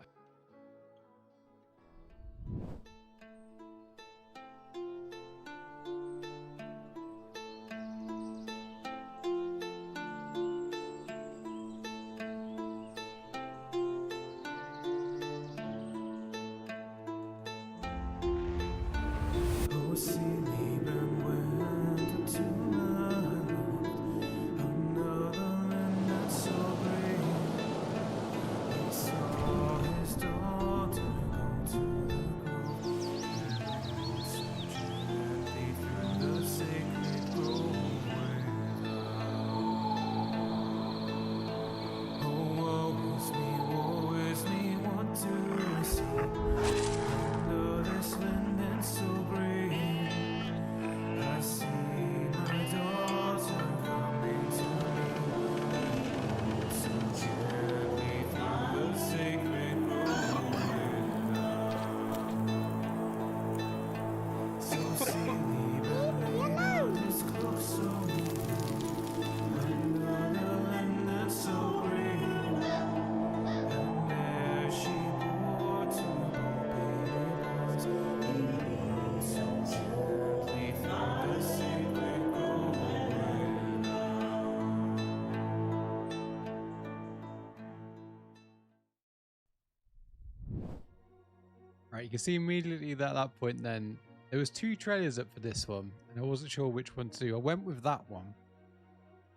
Right, you can see immediately that at that point then, there was 2 trailers up for this one, and I wasn't sure which one to do. I went with that one.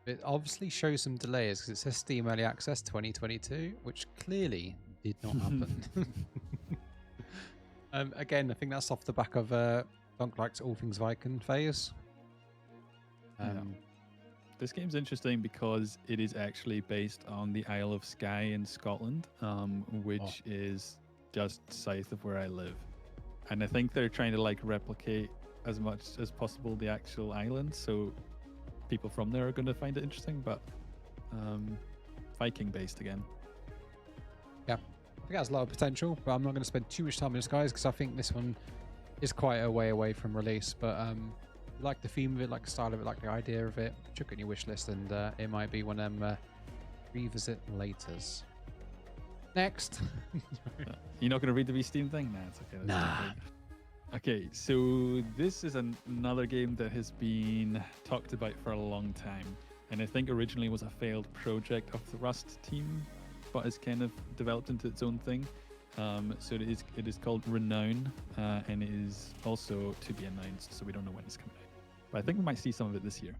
It obviously shows some delays because it says Steam Early Access 2022, which clearly did not happen. Again, I think that's off the back of Donk likes all things Viking phase. This game's interesting because it is actually based on the Isle of Skye in Scotland, which is just south of where I live. And I think they're trying to like replicate as much as possible the actual island, so people from there are going to find it interesting, but Viking based again. Yeah, I think it has a lot of potential, but I'm not going to spend too much time on this, guys, because I think this one is quite a way away from release. But like the theme of it, like the style of it, like the idea of it, chuck it in your wish list, and it might be one of them revisit laters. Next. You're not going to read the Steam thing? Nah, it's okay. Nah. Okay, so this is another game that has been talked about for a long time, and I think originally was a failed project of the Rust team, but has kind of developed into its own thing. So it is called Renown, and it is also to be announced, so we don't know when it's coming out. But I think we might see some of it this year.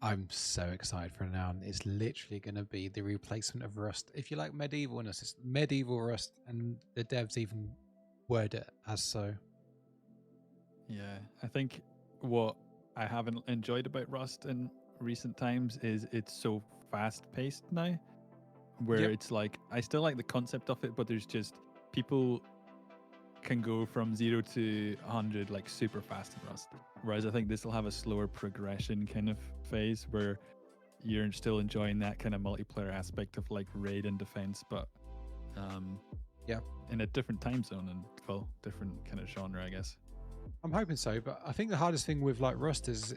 I'm so excited for Renown. It's literally going to be the replacement of Rust. If you like medievalness, it's medieval Rust, and the devs even word it as so. Yeah, I think what I haven't enjoyed about Rust in recent times is it's so fast-paced now, where it's like, I still like the concept of it, but there's just people can go from 0 to 100 like super fast in Rust. Whereas I think this will have a slower progression kind of phase where you're still enjoying that kind of multiplayer aspect of like raid and defense, but in a different time zone and different kind of genre, I guess. I'm hoping so, but I think the hardest thing with like Rust is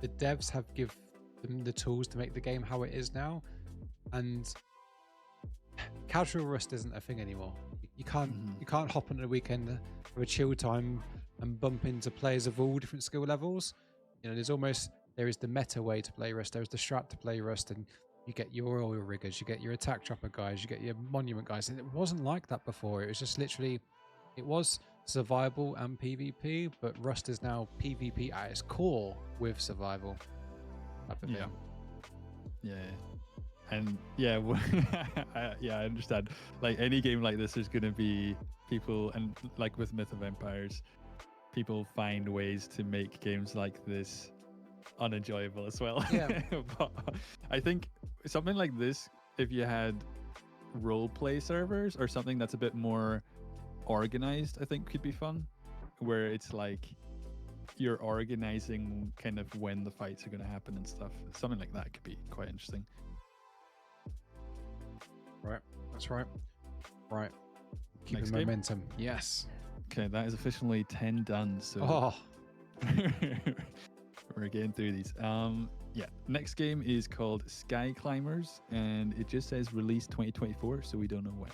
the devs have give them the tools to make the game how it is now, and casual Rust isn't a thing anymore. You can't hop on a weekend for a chill time and bump into players of all different skill levels. You know, there is the meta way to play Rust, there is the strat to play Rust, and you get your oil riggers, you get your attack chopper guys, you get your monument guys, and it wasn't like that before. It was just literally, it was survival and PvP, but Rust is now PvP at its core with survival. And I understand. Like any game like this, there's going to be people, and like with Myth of Empires, people find ways to make games like this unenjoyable as well. Yeah. But I think something like this, if you had role play servers or something that's a bit more organized, I think could be fun, where it's like you're organizing kind of when the fights are going to happen and stuff. Something like that could be quite interesting. Right, that's right. Right. Keep Next the game? momentum. Yes. Okay, that is officially 10 done. So we're getting through these. Next game is called Skyclimbers, and it just says release 2024, so we don't know when.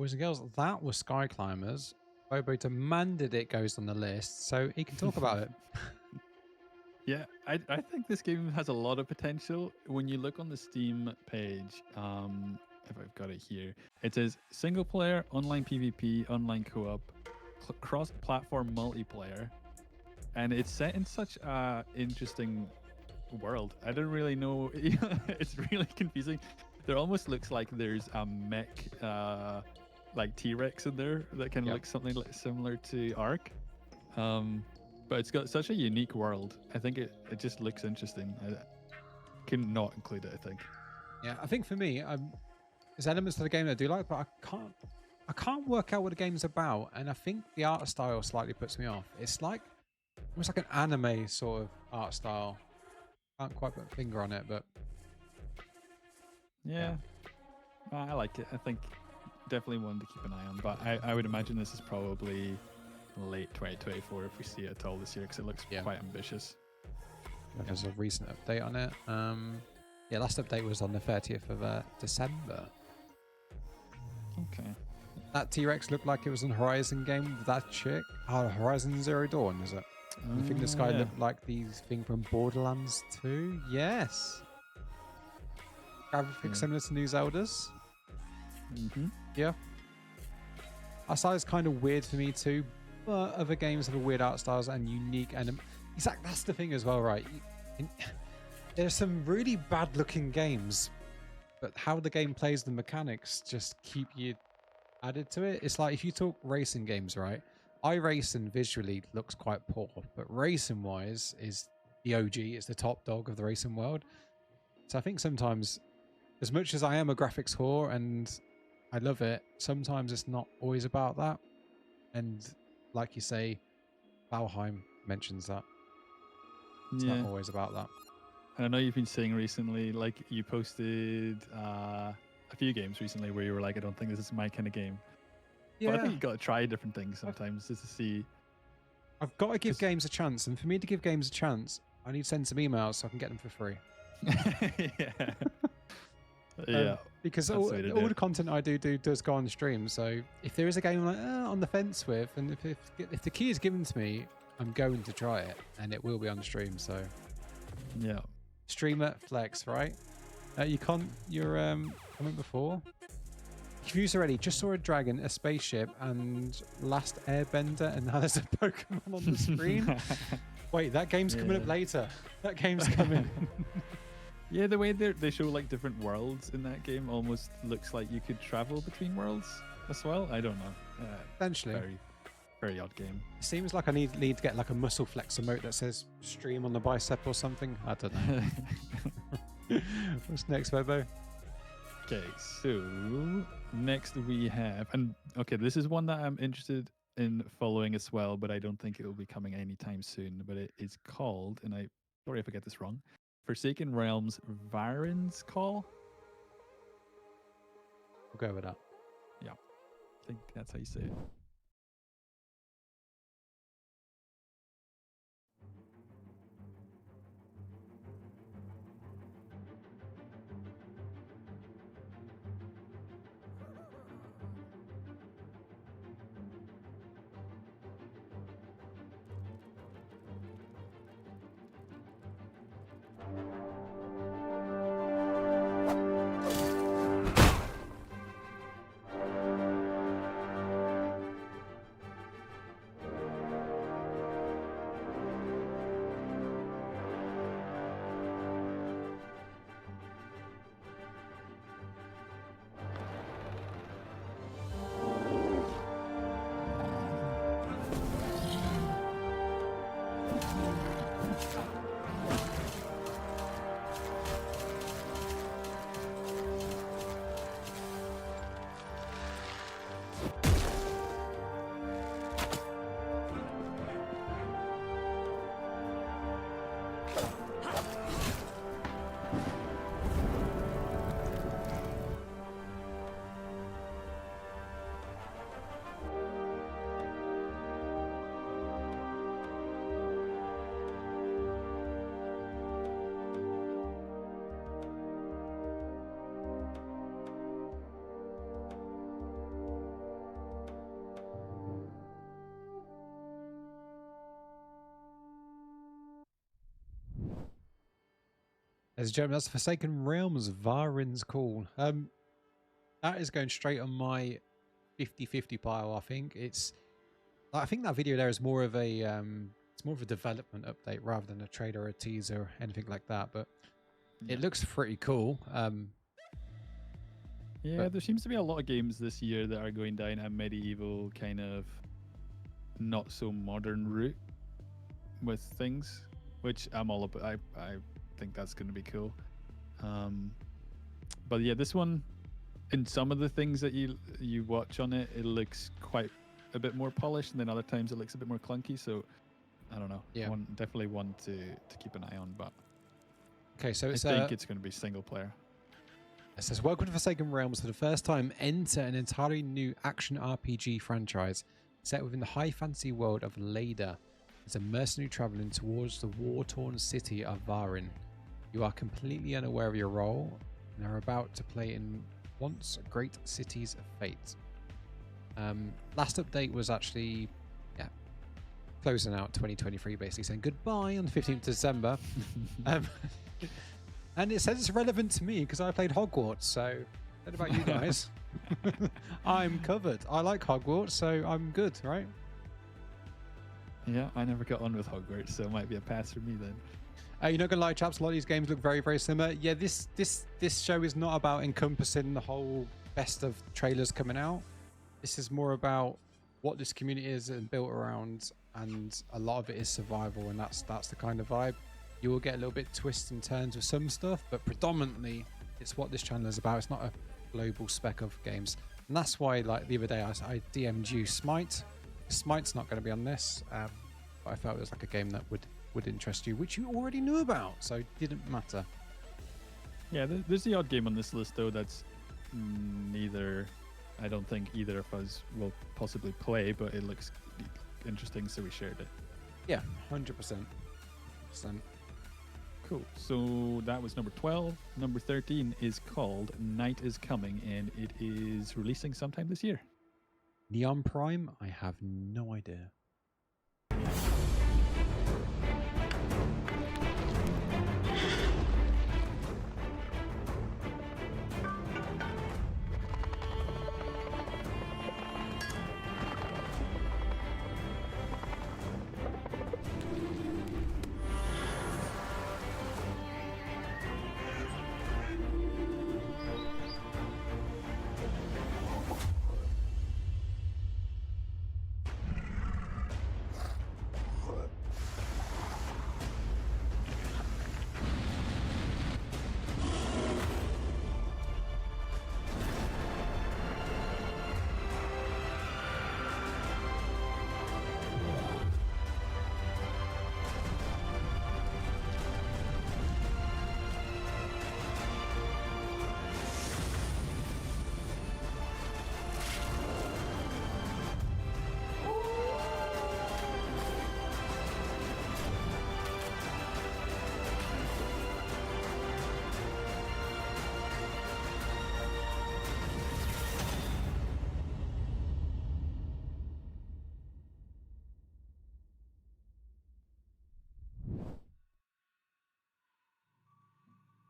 boys and girls, that was Skyclimbers. Bobo demanded it goes on the list, so he can talk about it. Yeah, I think this game has a lot of potential. When you look on the Steam page, if I've got it here, it says single player, online PvP, online co-op, cross-platform multiplayer, and it's set in such a interesting world. I don't really know. It's really confusing. There almost looks like there's a mech, like T-Rex in there that kind of looks something like similar to Ark. But it's got such a unique world. I think it just looks interesting. I can not include it, I think. Yeah, I think for me, there's elements to the game that I do like, but I can't work out what the game's about, and I think the art style slightly puts me off. It's like almost like an anime sort of art style. Can't quite put a finger on it, but yeah. I like it. I think definitely one to keep an eye on. But I would imagine this is probably late 2024 if we see it at all this year, because it looks quite ambitious. There's a recent update on it. Yeah, last update was on the 30th of December. Okay. That T-Rex looked like it was an Horizon game with that chick. Oh, Horizon Zero Dawn, is it? You think this guy looked like the thing from Borderlands 2? Yes. Graphics similar to New Zelda's. Yeah. Art style is kind of weird for me too, but other games have a weird art styles and unique and exactly that's the thing as well, right? There's some really bad looking games, but how the game plays the mechanics just keep you added to it. It's like if you talk racing games, right? iRacing visually looks quite poor, but racing wise is the OG, it's the top dog of the racing world. So I think sometimes, as much as I am a graphics whore and I love it, sometimes it's not always about that. And like you say, Valheim mentions that. It's not always about that. And I know you've been saying recently, like you posted a few games recently where you were like, I don't think this is my kind of game. Yeah. But I think you got to try different things sometimes just to see. I've got to give games a chance, and for me to give games a chance, I need to send some emails so I can get them for free. Yeah. Because all the content I do does go on stream. So if there is a game I'm like on the fence with, and if the key is given to me, I'm going to try it, and it will be on the stream. So yeah, streamer flex, right? You can't. You're comment before. Confused already. Just saw a dragon, a spaceship, and Last Airbender, and now there's a Pokemon on the screen. Wait, that game's coming up later. That game's coming. Yeah, the way they show like different worlds in that game almost looks like you could travel between worlds as well. I don't know. Potentially. Very, very odd game. It seems like I need to get like a muscle flex emote that says stream on the bicep or something. I don't know. What's next, Bobo? Okay, so next we have, and okay, this is one that I'm interested in following as well, but I don't think it will be coming anytime soon. But it is called, and sorry if I get this wrong, Forsaken Realms Vahrin's Call. We'll go with that. Yeah, I think that's how you say it. Ladies and gentlemen, that's Forsaken Realms, Vahrin's Call. That is going straight on my 50-50 pile, I think. I think that video there is more of a it's more of a development update rather than a trailer or a teaser or anything like that, but it looks pretty cool. Yeah, there seems to be a lot of games this year that are going down a medieval kind of not so modern route with things, which I'm all about. I think that's going to be cool. But yeah, this one, in some of the things that you watch on it, it looks quite a bit more polished, and then other times it looks a bit more clunky. So I don't know. Yeah, definitely one to keep an eye on. But okay, so I think it's going to be single player. It says, welcome to Forsaken Realms. For the first time, enter an entirely new action RPG franchise set within the high fantasy world of Leda. As a mercenary traveling towards the war-torn city of Vahrin, you are completely unaware of your role and are about to play in once great city's fate. Last update was actually, closing out 2023, basically saying goodbye on the 15th of December. And it says it's relevant to me because I played Hogwarts, so what about you guys? I'm covered. I like Hogwarts, so I'm good, right? Yeah, I never got on with Hogwarts, so it might be a pass for me then. You're not gonna lie, chaps, a lot of these games look very, very similar. Yeah, this show is not about encompassing the whole best of trailers coming out. This is more about what this community is and built around, and a lot of it is survival, and that's the kind of vibe. You will get a little bit twists and turns with some stuff, but predominantly it's what this channel is about. It's not a global spec of games, and that's why, like the other day, I DM'd you Smite. Smite's not going to be on this, but I felt it was like a game that would interest you, which you already knew about, so it didn't matter. Yeah, there's the odd game on this list though that's neither. I don't think either of us will possibly play, but it looks interesting, so we shared it. Yeah, 100%. Cool. So that was number 12. Number 13 is called Night is Coming, and it is releasing sometime this year. Neon Prime? I have no idea.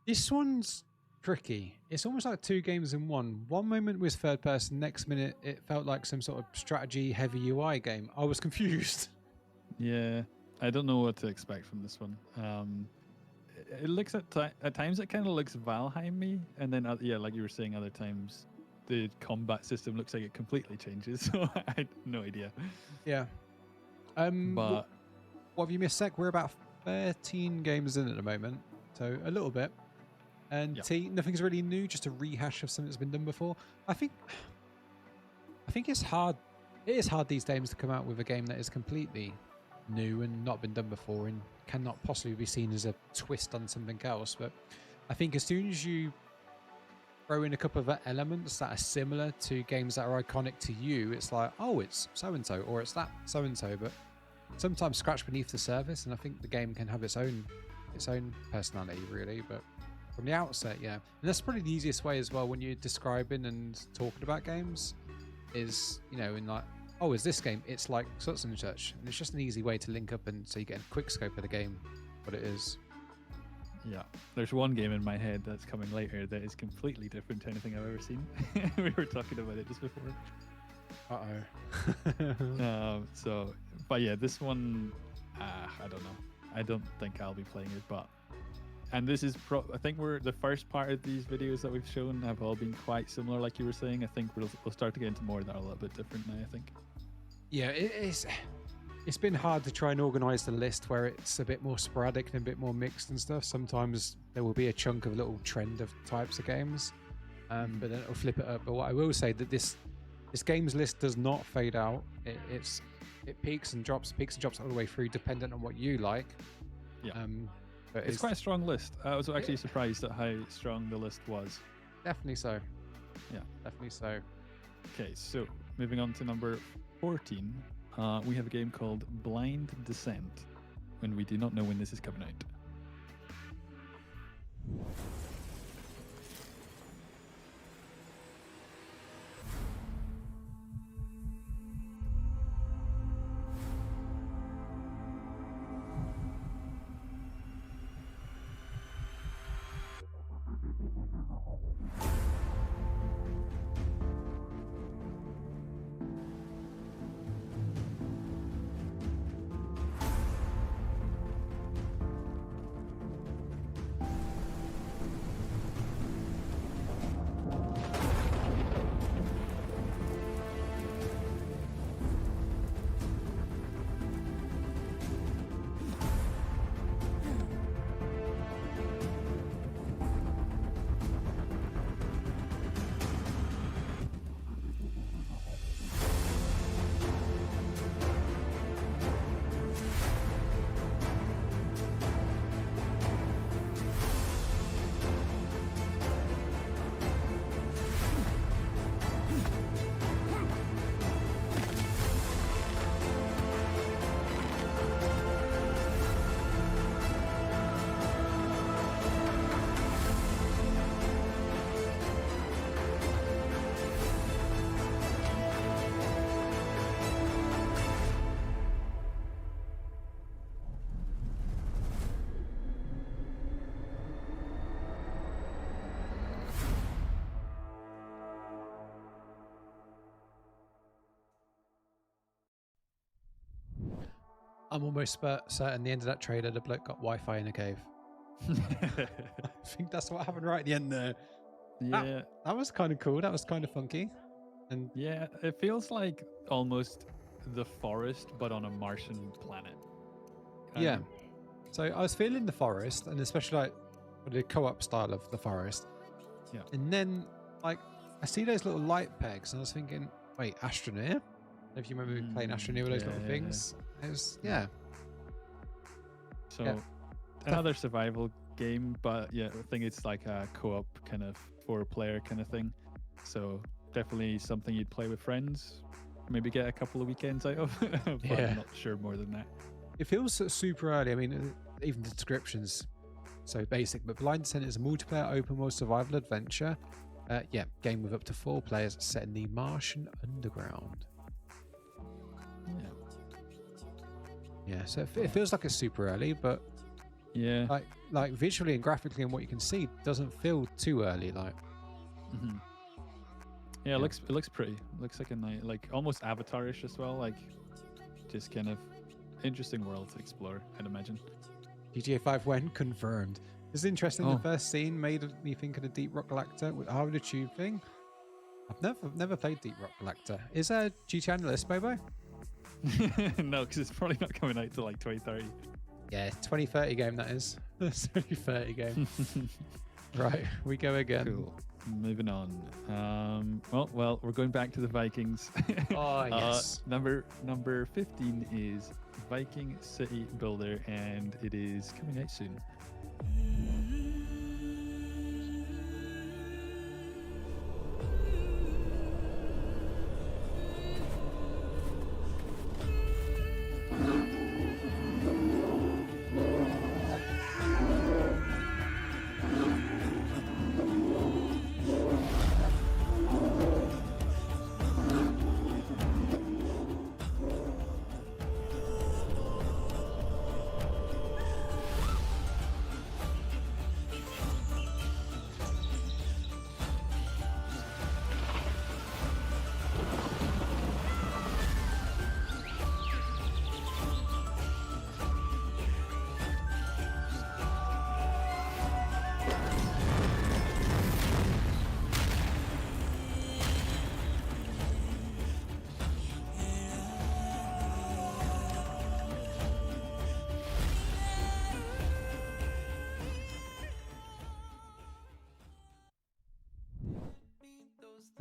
This one's tricky. It's almost like two games in one. One moment was third person, next minute it felt like some sort of strategy heavy UI game. I was confused. Yeah, I don't know what to expect from this one. It looks at times it kind of looks Valheim-y, and then yeah, like you were saying, other times the combat system looks like it completely changes. So I had no idea. Yeah. But what have you missed, Sec? We're about 13 games in at the moment, so a little bit. And yeah. T, nothing's really new, just a rehash of something that's been done before. I think it's hard. It is hard these days to come out with a game that is completely new and not been done before and cannot possibly be seen as a twist on something else. But I think as soon as you throw in a couple of elements that are similar to games that are iconic to you, it's like, oh, it's so-and-so, or it's that so-and-so. But sometimes scratch beneath the surface, and I think the game can have its own personality, really. But from the outset, yeah. And that's probably the easiest way as well when you're describing and talking about games is, you know, in like, oh, is this game? It's like such and such. And it's just an easy way to link up and so you get a quick scope of the game, what it is. Yeah, there's one game in my head that's coming later that is completely different to anything I've ever seen. We were talking about it just before. But yeah, this one, I don't know. I don't think I'll be playing it, and this is I think the first part of these videos that we've shown have all been quite similar, like you were saying. I think we'll start to get into more that are a little bit different now, I think. Yeah, it's been hard to try and organise the list where it's a bit more sporadic and a bit more mixed and stuff. Sometimes there will be a chunk of little trend of types of games, but then it'll flip it up. But what I will say that this games list does not fade out. It peaks and drops all the way through, dependent on what you like. Yeah. But it's quite a strong list. I was actually surprised at how strong the list was. Definitely so. Yeah, definitely so. Okay, so moving on to number 14, we have a game called Blind Descent, when we do not know when this is coming out. I'm almost certain the end of that trailer, the bloke got Wi-Fi in a cave. I think that's what happened right at the end there. Yeah, that was kind of cool. That was kind of funky. And yeah, it feels like almost the forest, but on a Martian planet. Yeah. So I was feeling the forest, and especially like the co-op style of the forest. Yeah. And then like I see those little light pegs, and I was thinking, wait, Astroneer? If you remember playing Astroneer with those little things, it was So another survival game, but yeah, I think it's like a co-op kind of 4-player kind of thing. So definitely something you'd play with friends, maybe get a couple of weekends out of. But I'm not sure more than that. It feels super early. I mean, even the description's so basic. But Blind Descent is a multiplayer open world survival adventure. Game with up to 4 players set in the Martian underground. Yeah, so it feels like it's super early, but yeah, like visually and graphically and what you can see doesn't feel too early. Like, it looks pretty. It looks like a nice, like almost Avatar-ish as well. Like, just kind of interesting world to explore, I'd imagine. GTA 5 when confirmed. It's interesting. The first scene made me think of the Deep Rock Galacta with the tube thing. I've never played Deep Rock Galacta. Is there GTA on the list, Bobo? No, because it's probably not coming out till like 2030. Yeah, 2030 game that is. 2030 game. Right, we go again. Cool. Moving on. Well, we're going back to the Vikings. Oh yes. Number 15 is Viking City Builder, and it is coming out soon.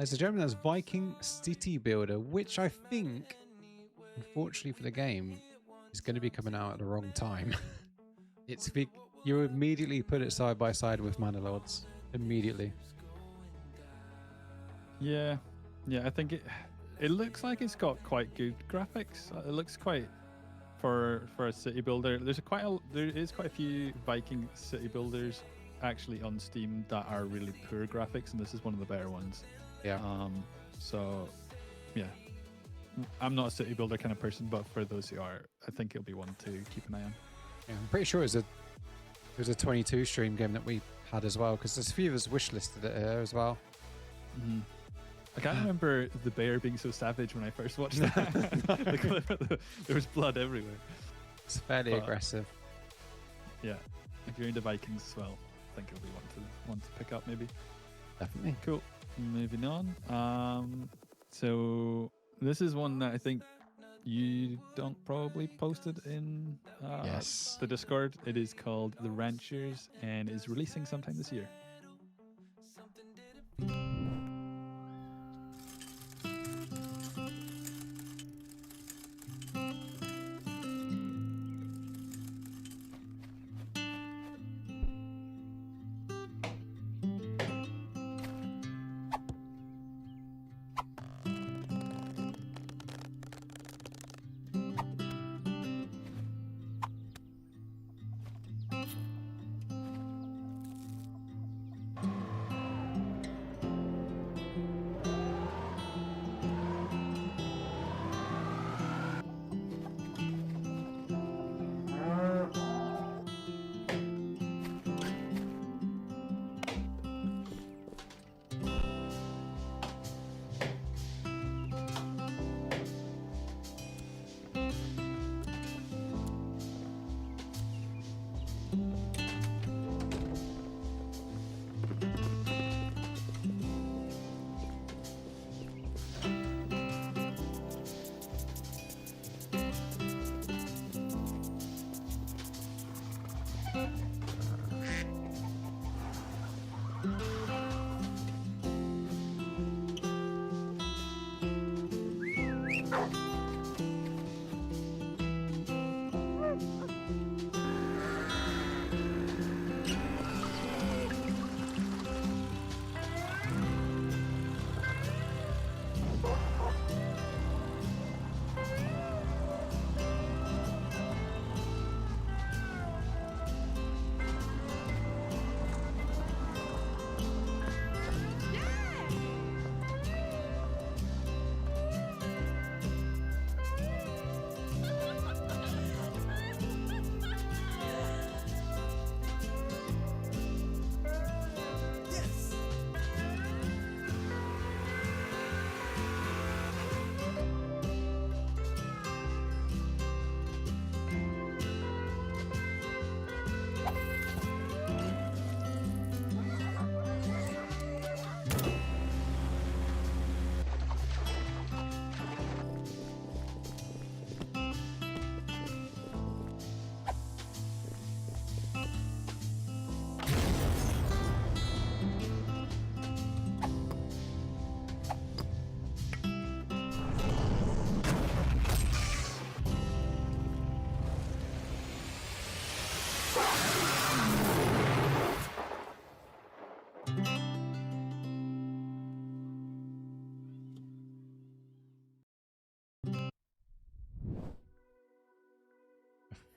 There's a gentleman that's Viking City Builder, which I think, unfortunately for the game, is going to be coming out at the wrong time. It's big. You immediately put it side by side with Manor Lords. Immediately. Yeah, I think it looks like it's got quite good graphics. It looks quite for a city builder. There is quite a few Viking city builders actually on Steam that are really poor graphics, and this is one of the better ones. Yeah. So, yeah, I'm not a city builder kind of person, but for those who are, I think it'll be one to keep an eye on. Yeah, I'm pretty sure it was a 22 stream game that we had as well, because there's a few of us wishlisted it here as well. Mm-hmm. I can't remember the bear being so savage when I first watched that. There was blood everywhere. It's fairly aggressive. Yeah, if you're into Vikings as well, I think it'll be one to pick up maybe. Definitely. Cool. Moving on. So this is one that I think you don't probably posted in the Discord. It is called The Ranchers and is releasing sometime this year.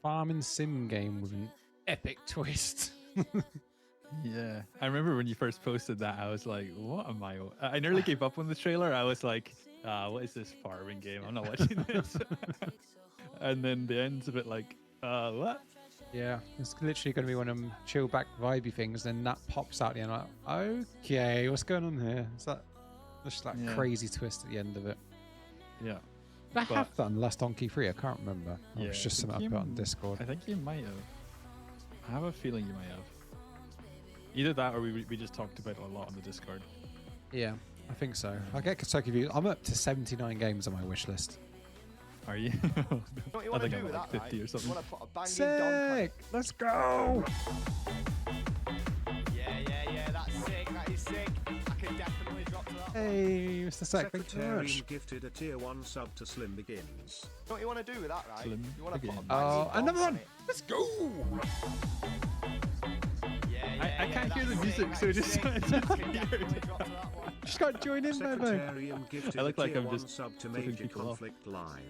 Farming sim game with an epic twist. Yeah, I remember when you first posted that, I was like, what am I nearly gave up on the trailer. I was like, what is this farming game? I'm not watching this. And then the end's a bit like, what? Yeah, it's literally going to be one of them chill back vibey things, then that pops out and you're like, okay, what's going on here? It's like just that crazy twist at the end of it. Yeah. Did I have that on the last Donkey 3? I can't remember. Yeah, it was just something I put on Discord. I think you might have. I have a feeling you might have. Either that or we just talked about it a lot on the Discord. Yeah, I think so. I get Kentucky View. I'm up to 79 games on my wish list. Are you? I think I'm like 50 or something. Sick! Let's go! Yeah, that's sick. That is sick. I can definitely drop to that Hey, Mr. Sack, thank you very much. Gifted a tier 1 sub to Slim Begins. What you want to do with that, right? Slim You want to put a Begins. Oh, massive another bomb one. on it. Let's go. I can't hear the music, so it just sounds weird. Just got to join in, Bobo. I look like I'm just sub to flipping Major people off. Conflict Live.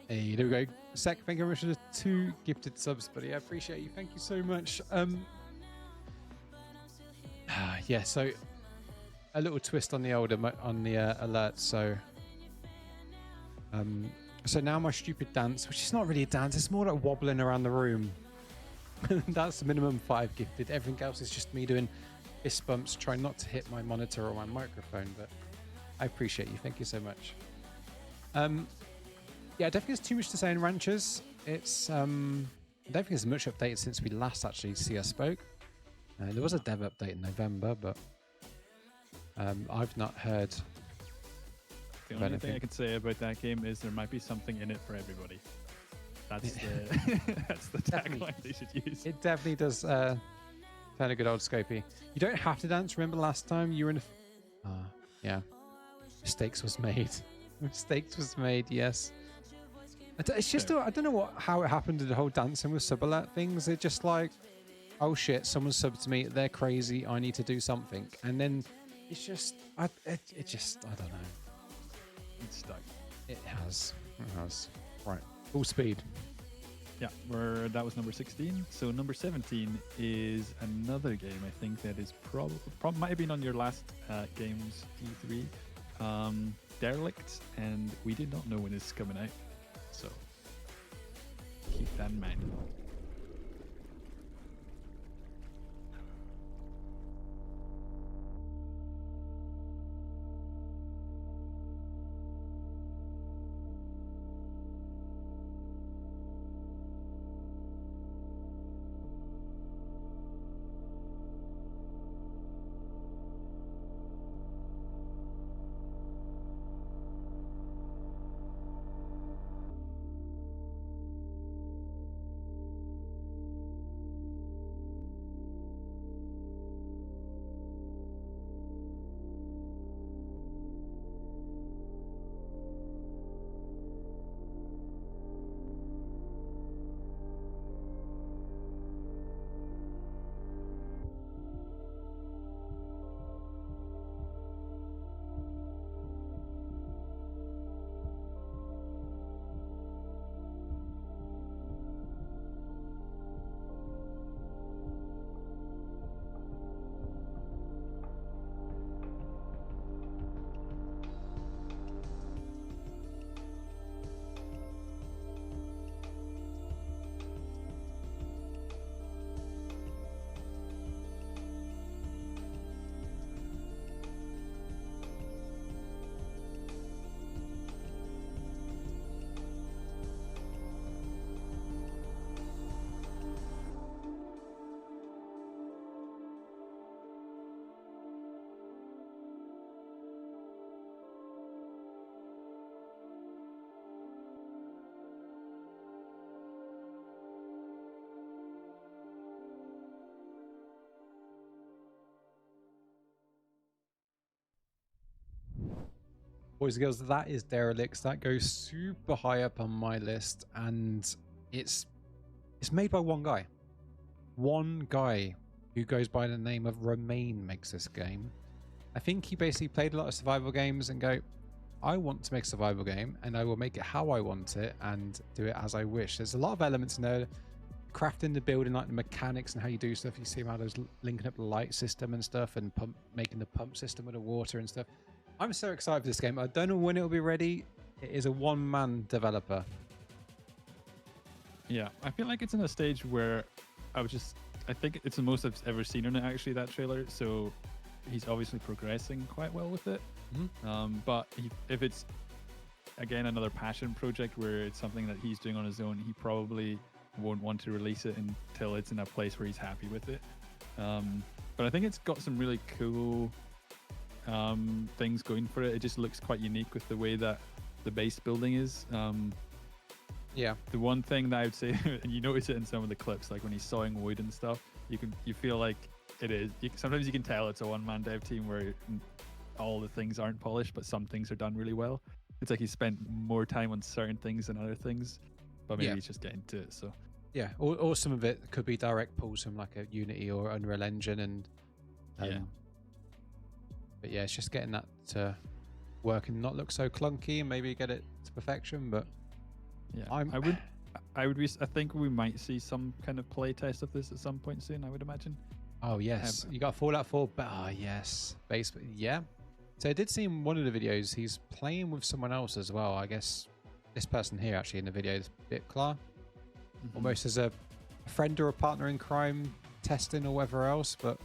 Hey, there we go. Sec, thank you very much for the 2 gifted subs, buddy. I appreciate you. Thank you so much. Yeah, so a little twist on the alert. So so now my stupid dance, which is not really a dance, it's more like wobbling around the room. That's minimum 5 gifted. Everything else is just me doing fist bumps, trying not to hit my monitor or my microphone, but I appreciate you. Thank you so much. Yeah, I don't think there's too much to say in Ranchers. It's I don't think there's much updated since we last actually see us spoke. There was a dev update in November, but I've not heard. The only thing I can say about that game is there might be something in it for everybody. That's the that's the tagline they should use. It definitely does turn a good old Scopy. You don't have to dance. Remember last time you were in a... yeah. Mistakes was made. Mistakes was made, yes. It's just, I don't know how it happened to the whole dancing with sub-alert things. It's just like, oh shit, someone subbed to me, they're crazy, I need to do something. And then it's just, it just, I don't know. It's stuck. It has. Right, full speed. Yeah, that was number 16. So number 17 is another game I think that is probably might have been on your last games E3. Derelicts, and we did not know when it's coming out. So keep that in mind. Boys and girls, that is Derelicts. That goes super high up on my list, and it's made by one guy. One guy who goes by the name of Romain makes this game. I think he basically played a lot of survival games and go, I want to make a survival game, and I will make it how I want it and do it as I wish. There's a lot of elements in there, crafting the building, like the mechanics and how you do stuff. You see how there's linking up the light system and stuff, and making the pump system with the water and stuff. I'm so excited for this game. I don't know when it'll be ready. It is a one-man developer. Yeah, I feel like it's in a stage where I think it's the most I've ever seen on it, actually, that trailer. So he's obviously progressing quite well with it. Mm-hmm. But if it's, again, another passion project where it's something that he's doing on his own, he probably won't want to release it until it's in a place where he's happy with it. But I think it's got some really cool things going for it. It just looks quite unique with the way that the base building is. Yeah. The one thing that I would say, and you notice it in some of the clips, like when he's sawing wood and stuff, you feel like it is. Sometimes you can tell it's a one-man dev team where all the things aren't polished, but some things are done really well. It's like he spent more time on certain things than other things, but maybe he's just getting to it. So yeah, or some of it could be direct pulls from like a Unity or Unreal Engine, and but yeah, it's just getting that to work and not look so clunky, and maybe get it to perfection. But yeah, I think we might see some kind of play test of this at some point soon, I would imagine. Oh yes, you got Fallout 4, but yes, basically, yeah. So I did see in one of the videos he's playing with someone else as well. I guess this person here actually in the video is Bitclar, almost as a friend or a partner in crime, testing or whatever else. But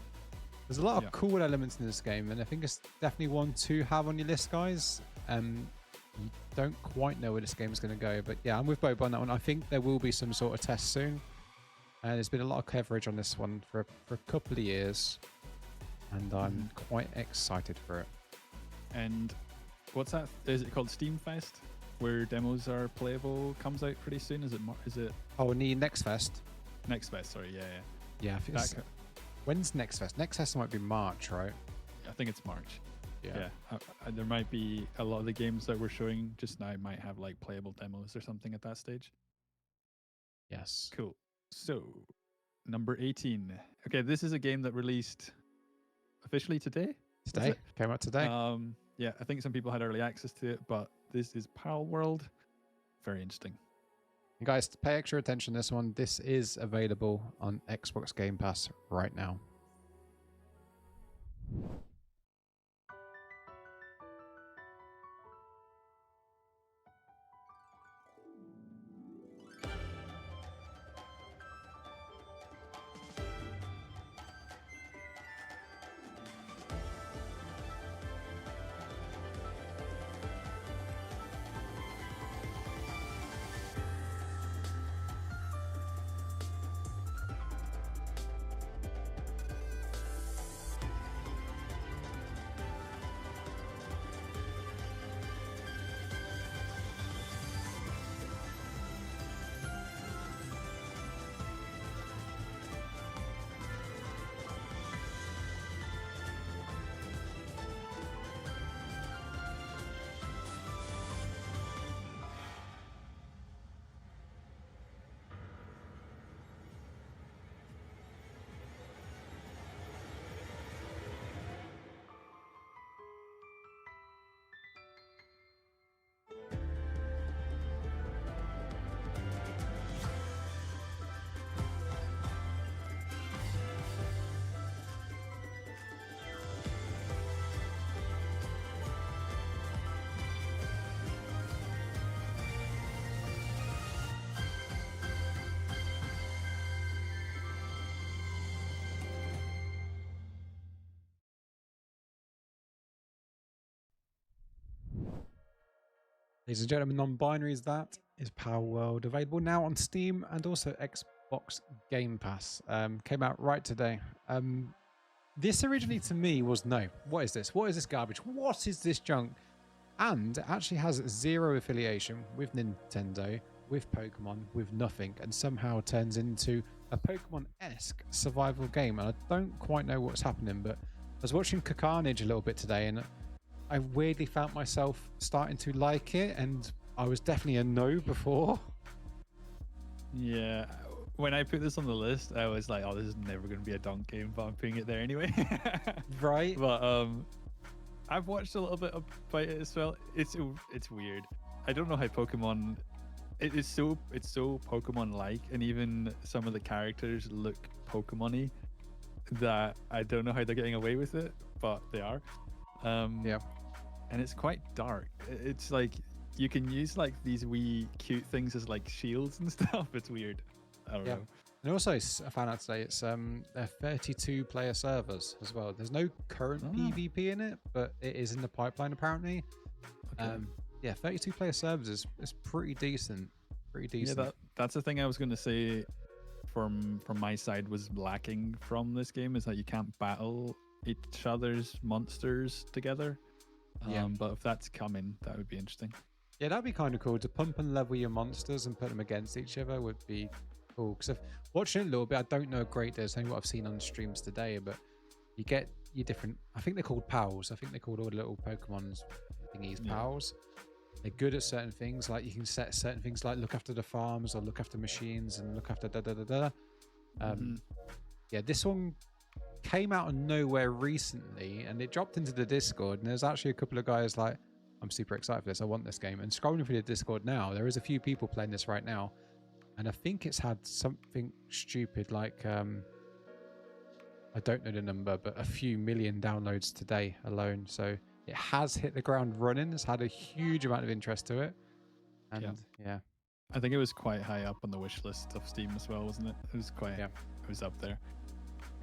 there's a lot of cool elements in this game, and I think it's definitely one to have on your list, guys. You don't quite know where this game is going to go, but yeah, I'm with Bobo on that one. I think there will be some sort of test soon. And there's been a lot of coverage on this one for a couple of years, and I'm quite excited for it. And what's that? Is it called Steam Fest, where demos are playable? Comes out pretty soon. Is it? Oh, and the Next Fest. Next Fest, sorry, yeah. I think when's Next Fest? Next Fest might be March, right? I think it's March. Yeah. There might be a lot of the games that we're showing just now might have like playable demos or something at that stage. Yes. Cool. So, number 18. Okay, this is a game that released officially today. Today? Came out today. Yeah, I think some people had early access to it, but this is Palworld. Very interesting. And guys, pay extra attention to this one. This is available on Xbox Game Pass right now. Ladies and gentlemen, non-binaries, that is Palworld, available now on Steam and also Xbox Game Pass. Came out right today. This originally to me was, no, what is this? What is this garbage? What is this junk? And it actually has zero affiliation with Nintendo, with Pokemon, with nothing, and somehow turns into a Pokemon-esque survival game. And I don't quite know what's happening, but I was watching Carnage a little bit today, and I weirdly found myself starting to like it, and I was definitely a no before. Yeah, when I put this on the list, I was like, oh, this is never going to be a Donk game, but I'm putting it there anyway. Right. But I've watched a little bit about it as well. It's weird. I don't know how Pokemon... It's so Pokemon-like, and even some of the characters look Pokemon-y, that I don't know how they're getting away with it, but they are. Yeah. And it's quite dark. It's like you can use like these wee cute things as like shields and stuff. It's weird. I don't know. And also, I found out today it's they're 32 player servers as well. There's no current PvP in it, but it is in the pipeline apparently. Okay. Yeah, 32 player servers is pretty decent. Pretty decent. Yeah, that's the thing I was going to say. From my side was lacking from this game is that you can't battle each other's monsters together. But if that's coming, that would be interesting. Yeah, that'd be kind of cool to pump and level your monsters and put them against each other would be cool. Because watching it a little bit, I don't know a great deal. It's only what I've seen on streams today, but you get your different. I think they're called pals. I think they're called all the little Pokemon's thingies pals. They're good at certain things. Like you can set certain things like look after the farms or look after machines and look after da da da da. Yeah, this one came out of nowhere recently, and it dropped into the Discord. And there's actually a couple of guys like, I'm super excited for this. I want this game. And scrolling through the Discord now, there is a few people playing this right now. And I think it's had something stupid like, I don't know the number, but a few million downloads today alone. So it has hit the ground running. It's had a huge amount of interest to it. And yeah. I think it was quite high up on the wish list of Steam as well, wasn't it? It was quite, it was up there.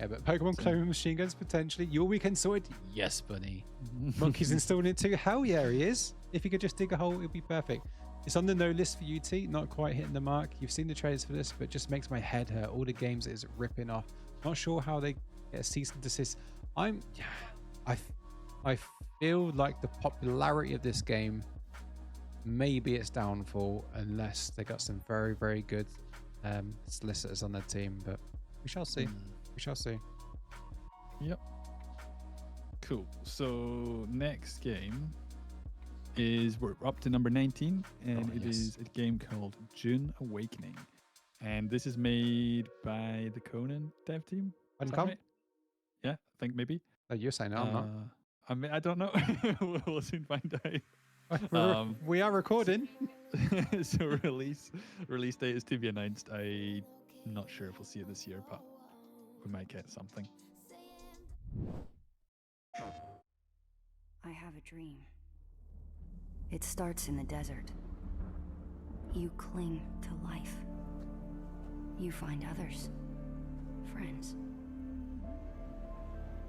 Yeah, but Pokemon cloning machine guns potentially. Your weekend sorted? Yes, bunny. Monkey's installing it too. Hell yeah, he is. If he could just dig a hole, it'd be perfect. It's on the no list for UT, not quite hitting the mark. You've seen the trailers for this, but it just makes my head hurt. All the games it is ripping off. Not sure how they get a cease and desist. I feel like the popularity of this game may be its downfall unless they got some very, very good solicitors on their team, but we shall see. We shall see. Yep. Cool. So next game is, we're up to number 19, and it is a game called Dune Awakening. And this is made by the Conan dev team. Right? Yeah, I think maybe. Oh, you're saying no, I'm not. I mean, I don't know. We'll soon find out. We are recording. So release date is to be announced. I'm not sure if we'll see it this year, but we might get something. I have a dream. It starts in the desert. You cling to life. You find others, friends.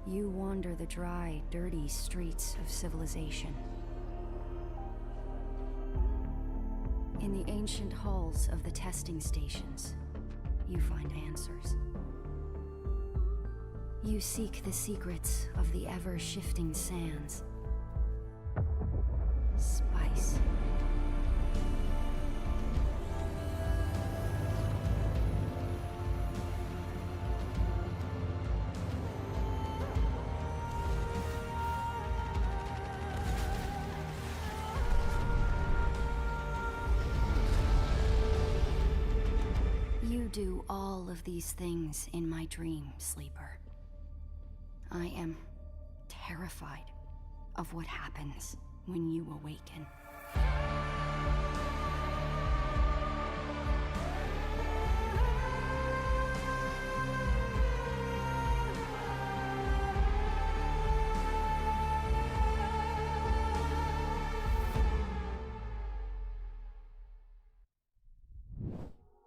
You wander the dry, dirty streets of civilization. In the ancient halls of the testing stations, you find answers. You seek the secrets of the ever-shifting sands. Spice. You do all of these things in my dream, sleeper. I am terrified of what happens when you awaken.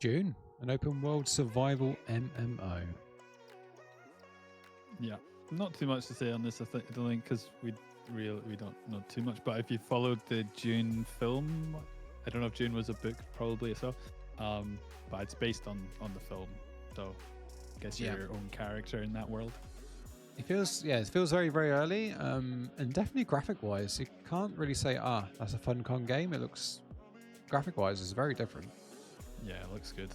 Dune, an open world survival MMO. Yeah. Not too much to say on this, I don't think, because we don't know too much. But if you followed the Dune film, I don't know if Dune was a book, probably so. But it's based on the film, so I guess you're your own character in that world. It feels very, very early, and definitely graphic-wise, you can't really say that's a Funcom game. It looks graphic-wise is very different. Yeah, it looks good.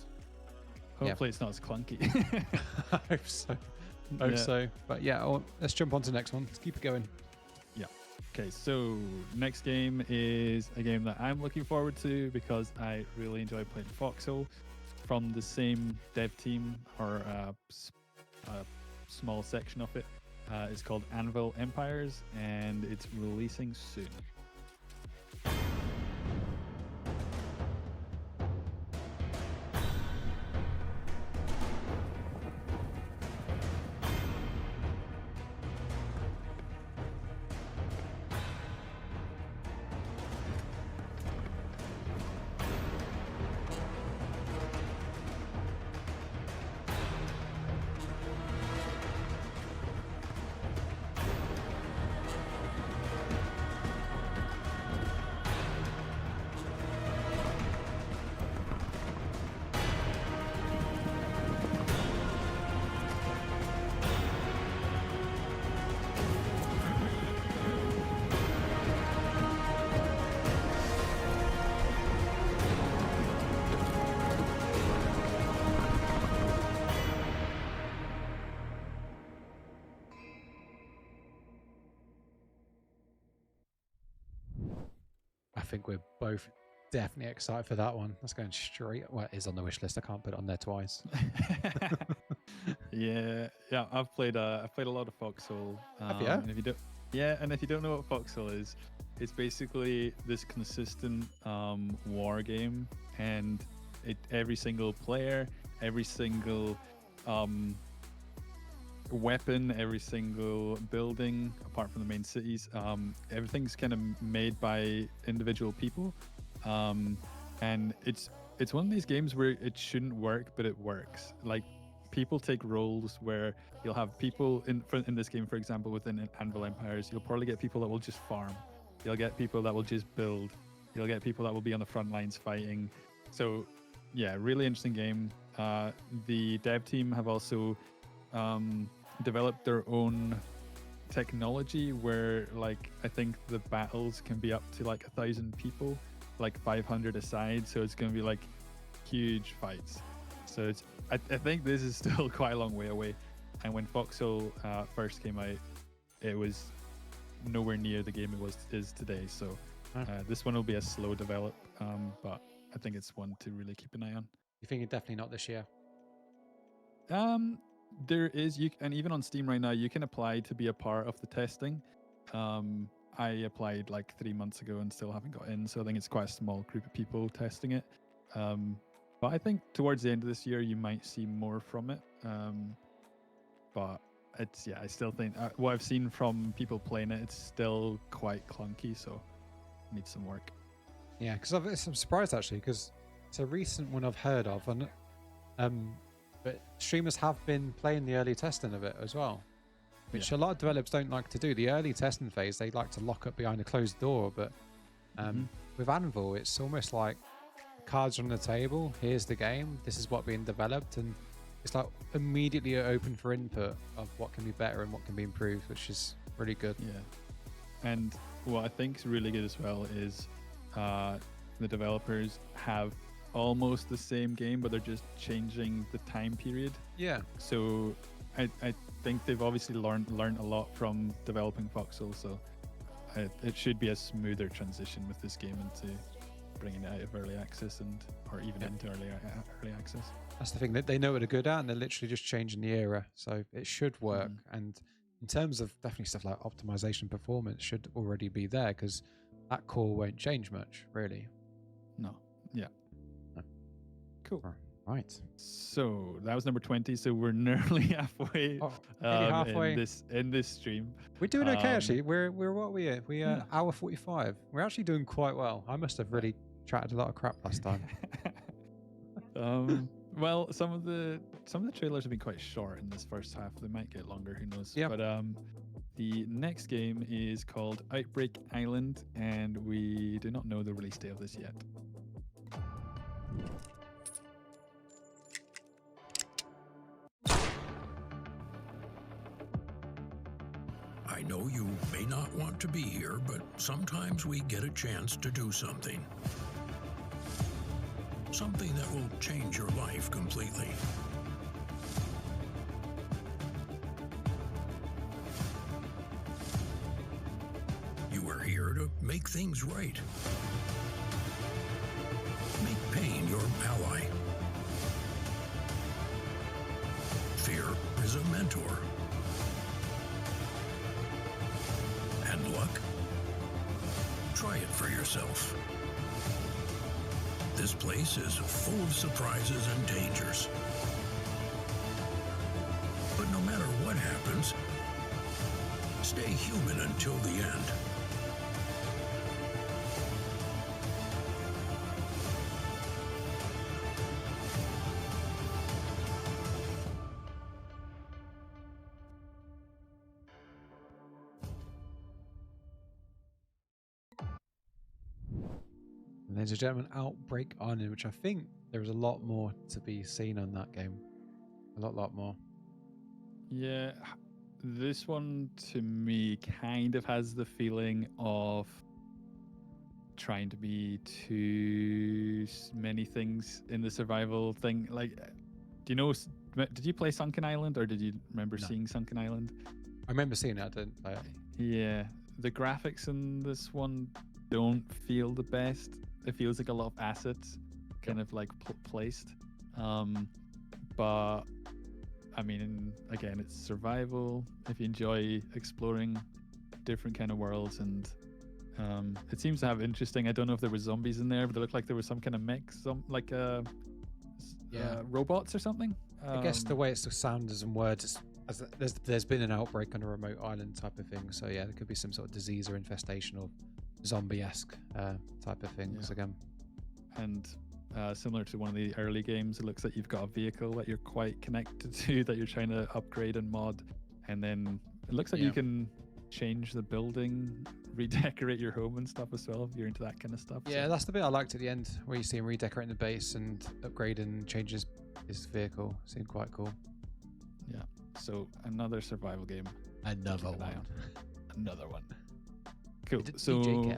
Hopefully, it's not as clunky. I hope so. Hope so. But yeah, let's jump on to the next one. Let's keep it going. Yeah. Okay, so next game is a game that I'm looking forward to because I really enjoy playing Foxhole from the same dev team, or a small section of it. It's called Anvil Empires, and it's releasing soon. think we're both definitely excited for that one. That's going straight. Well, it is on the wish list. I can't put it on there twice. Yeah. I've played a lot of Foxhole. Have you? And if you don't know what Foxhole is, it's basically this consistent war game, and every single player, every single weapon, every single building, apart from the main cities, everything's kind of made by individual people, and it's one of these games where it shouldn't work, but it works. Like, people take roles where you'll have people in this game, for example, within Anvil Empires, you'll probably get people that will just farm. You'll get people that will just build. You'll get people that will be on the front lines fighting. So, yeah, really interesting game. The dev team have also developed their own technology where, like, I think the battles can be up to like 1,000 people, like 500 aside. So it's going to be like huge fights. So I think this is still quite a long way away. And when Foxhole first came out, it was nowhere near the game is today. So this one will be a slow develop, but I think it's one to really keep an eye on. You think it's definitely not this year? There is, and even on Steam right now, you can apply to be a part of the testing. I applied like 3 months ago and still haven't got in, so I think it's quite a small group of people testing it. But I think towards the end of this year, you might see more from it. But I still think what I've seen from people playing it, it's still quite clunky, so it needs some work. Yeah, because I'm surprised actually, because it's a recent one I've heard of, and but streamers have been playing the early testing of it as well, which a lot of developers don't like to do. The early testing phase, they like to lock up behind a closed door, but with Anvil, it's almost like cards are on the table. Here's the game. This is what's being developed, and it's like immediately open for input of what can be better and what can be improved, which is really good. Yeah, and what I think is really good as well is the developers have almost the same game, but they're just changing the time period. Yeah. So I think they've obviously learned a lot from developing Foxhole, so it should be a smoother transition with this game into bringing it out of early access or even into early access. That's the thing, that they know what they're good at, and they're literally just changing the era, so it should work. And in terms of definitely stuff like optimization, performance should already be there, because that core won't change much, really. No. Yeah. No. Cool. Right. So that was number 20. So we're nearly halfway. Halfway in this stream. We're doing okay actually. We're what are we? We hour 45. We're actually doing quite well. I must have really chatted a lot of crap last time. Well, some of the trailers have been quite short in this first half. They might get longer. Who knows? Yeah. But the next game is called Outbreak Island, and we do not know the release date of this yet. I know you may not want to be here, but sometimes we get a chance to do something. Something that will change your life completely. You are here to make things right. Make pain your ally. Fear is a mentor. And luck? Try it for yourself. This place is full of surprises and dangers. But no matter what happens, stay human until the end. Ladies and gentlemen, Outbreak Island, which I think there is a lot more to be seen on that game. A lot more. Yeah, this one to me kind of has the feeling of trying to be too many things in the survival thing. Like, do you know, did you play Sunken Island, or did you remember seeing Sunken Island? I remember seeing it, I didn't play it. Yeah, the graphics in this one don't feel the best. It feels like a lot of assets kind of like placed. But I mean, again, it's survival. If you enjoy exploring different kind of worlds, and it seems to have interesting. I don't know if there were zombies in there, but it looked like there was some kind of mix, like robots or something. I guess the way it's sounds and words, there's been an outbreak on a remote island type of thing. So yeah, there could be some sort of disease or infestation or zombie-esque type of things again. And similar to one of the early games, it looks like you've got a vehicle that you're quite connected to that you're trying to upgrade and mod, and then it looks like you can change the building, redecorate your home and stuff as well if you're into that kind of stuff. Yeah, that's the bit I liked at the end, where you see him redecorating the base and upgrade and change his vehicle. Seemed quite cool. Yeah, so another survival game. Another one. Cool. So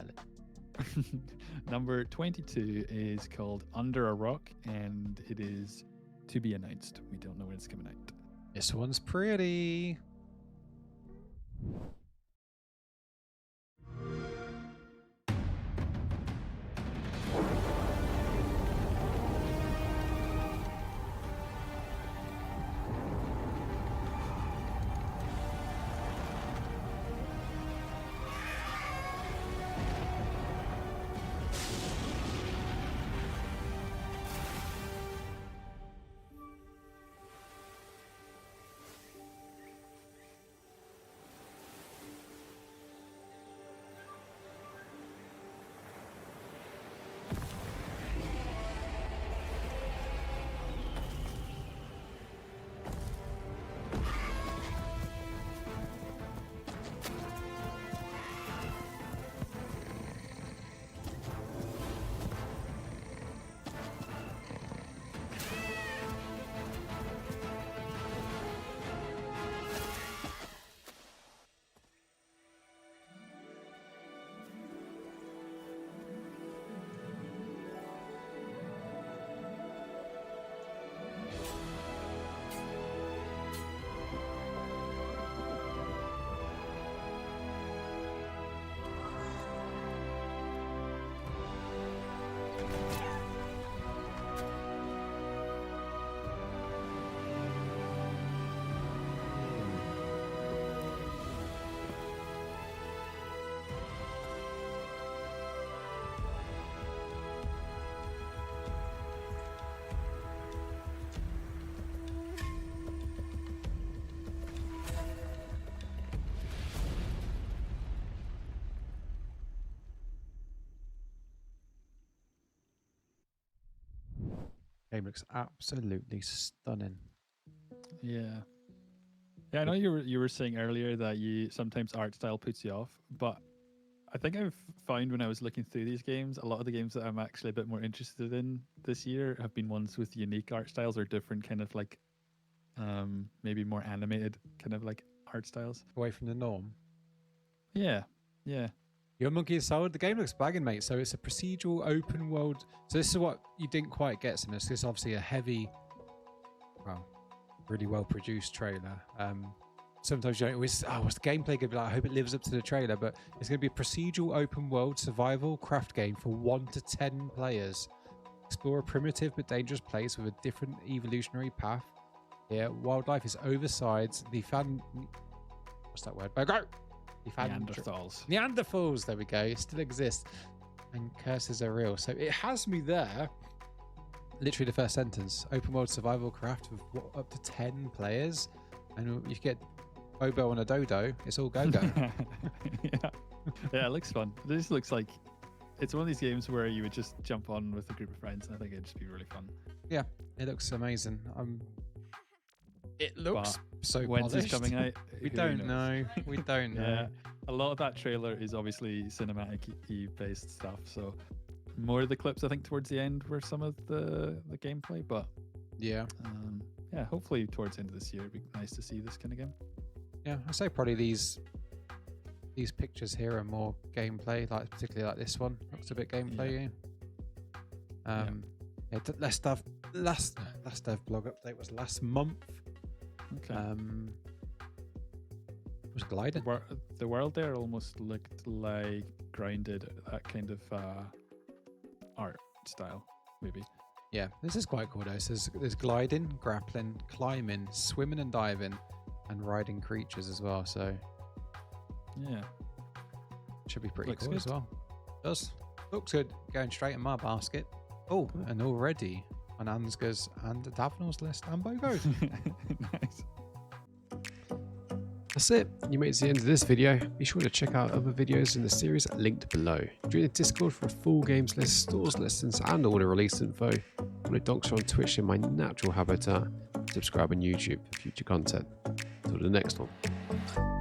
number 22 is called Under a Rock, and it is to be announced. We don't know when it's coming out. This one's pretty. Game looks absolutely stunning. Yeah, I know you were saying earlier that sometimes art style puts you off, but I think I've found when I was looking through these games, a lot of the games that I'm actually a bit more interested in this year have been ones with unique art styles or different kind of like maybe more animated kind of like art styles. Away from the norm. Yeah. Your Monkey Soul, the game looks bagging, mate. So it's a procedural open world. So this is what you didn't quite get from this. This is obviously a heavy, really well produced trailer. Sometimes you don't always, what's the gameplay going to be like? I hope it lives up to the trailer, but it's going to be a procedural open world survival craft game for 1 to 10 players. Explore a primitive but dangerous place with a different evolutionary path. Here, wildlife is oversized. What's that word? Go! Neanderthals, there we go. It still exists. And curses are real. So it has me there. Literally the first sentence. Open world survival craft with up to 10 players. And you get Bobo and a Dodo. It's all go-go. Yeah, it looks fun. This looks like it's one of these games where you would just jump on with a group of friends, and I think it'd just be really fun. Yeah, it looks amazing. It looks so when's polished. It's coming out? We don't know. We don't know. Yeah, a lot of that trailer is obviously cinematic-y based stuff. So more of the clips, I think, towards the end were some of the gameplay. But yeah, hopefully towards the end of this year, it'd be nice to see this kind of game. Yeah, I'd say probably these pictures here are more gameplay, like particularly like this one looks a bit gameplay. Last dev blog update was last month. Okay. was gliding. The world there almost looked like grounded, that kind of art style, maybe. Yeah, this is quite cool though. So there's gliding, grappling, climbing, swimming and diving, and riding creatures as well. So yeah, should be pretty looks cool good. as well. Does looks good. Going straight in my basket. Oh, and already on Ansgar's and Davenal's list and Bogo's. Nice. That's it. You made it to the end of this video. Be sure to check out other videos in the series linked below. Join the Discord for a full games list, stores listings, and all the release info. Follow Donksta on Twitch in my natural habitat. Subscribe on YouTube for future content. Until the next one.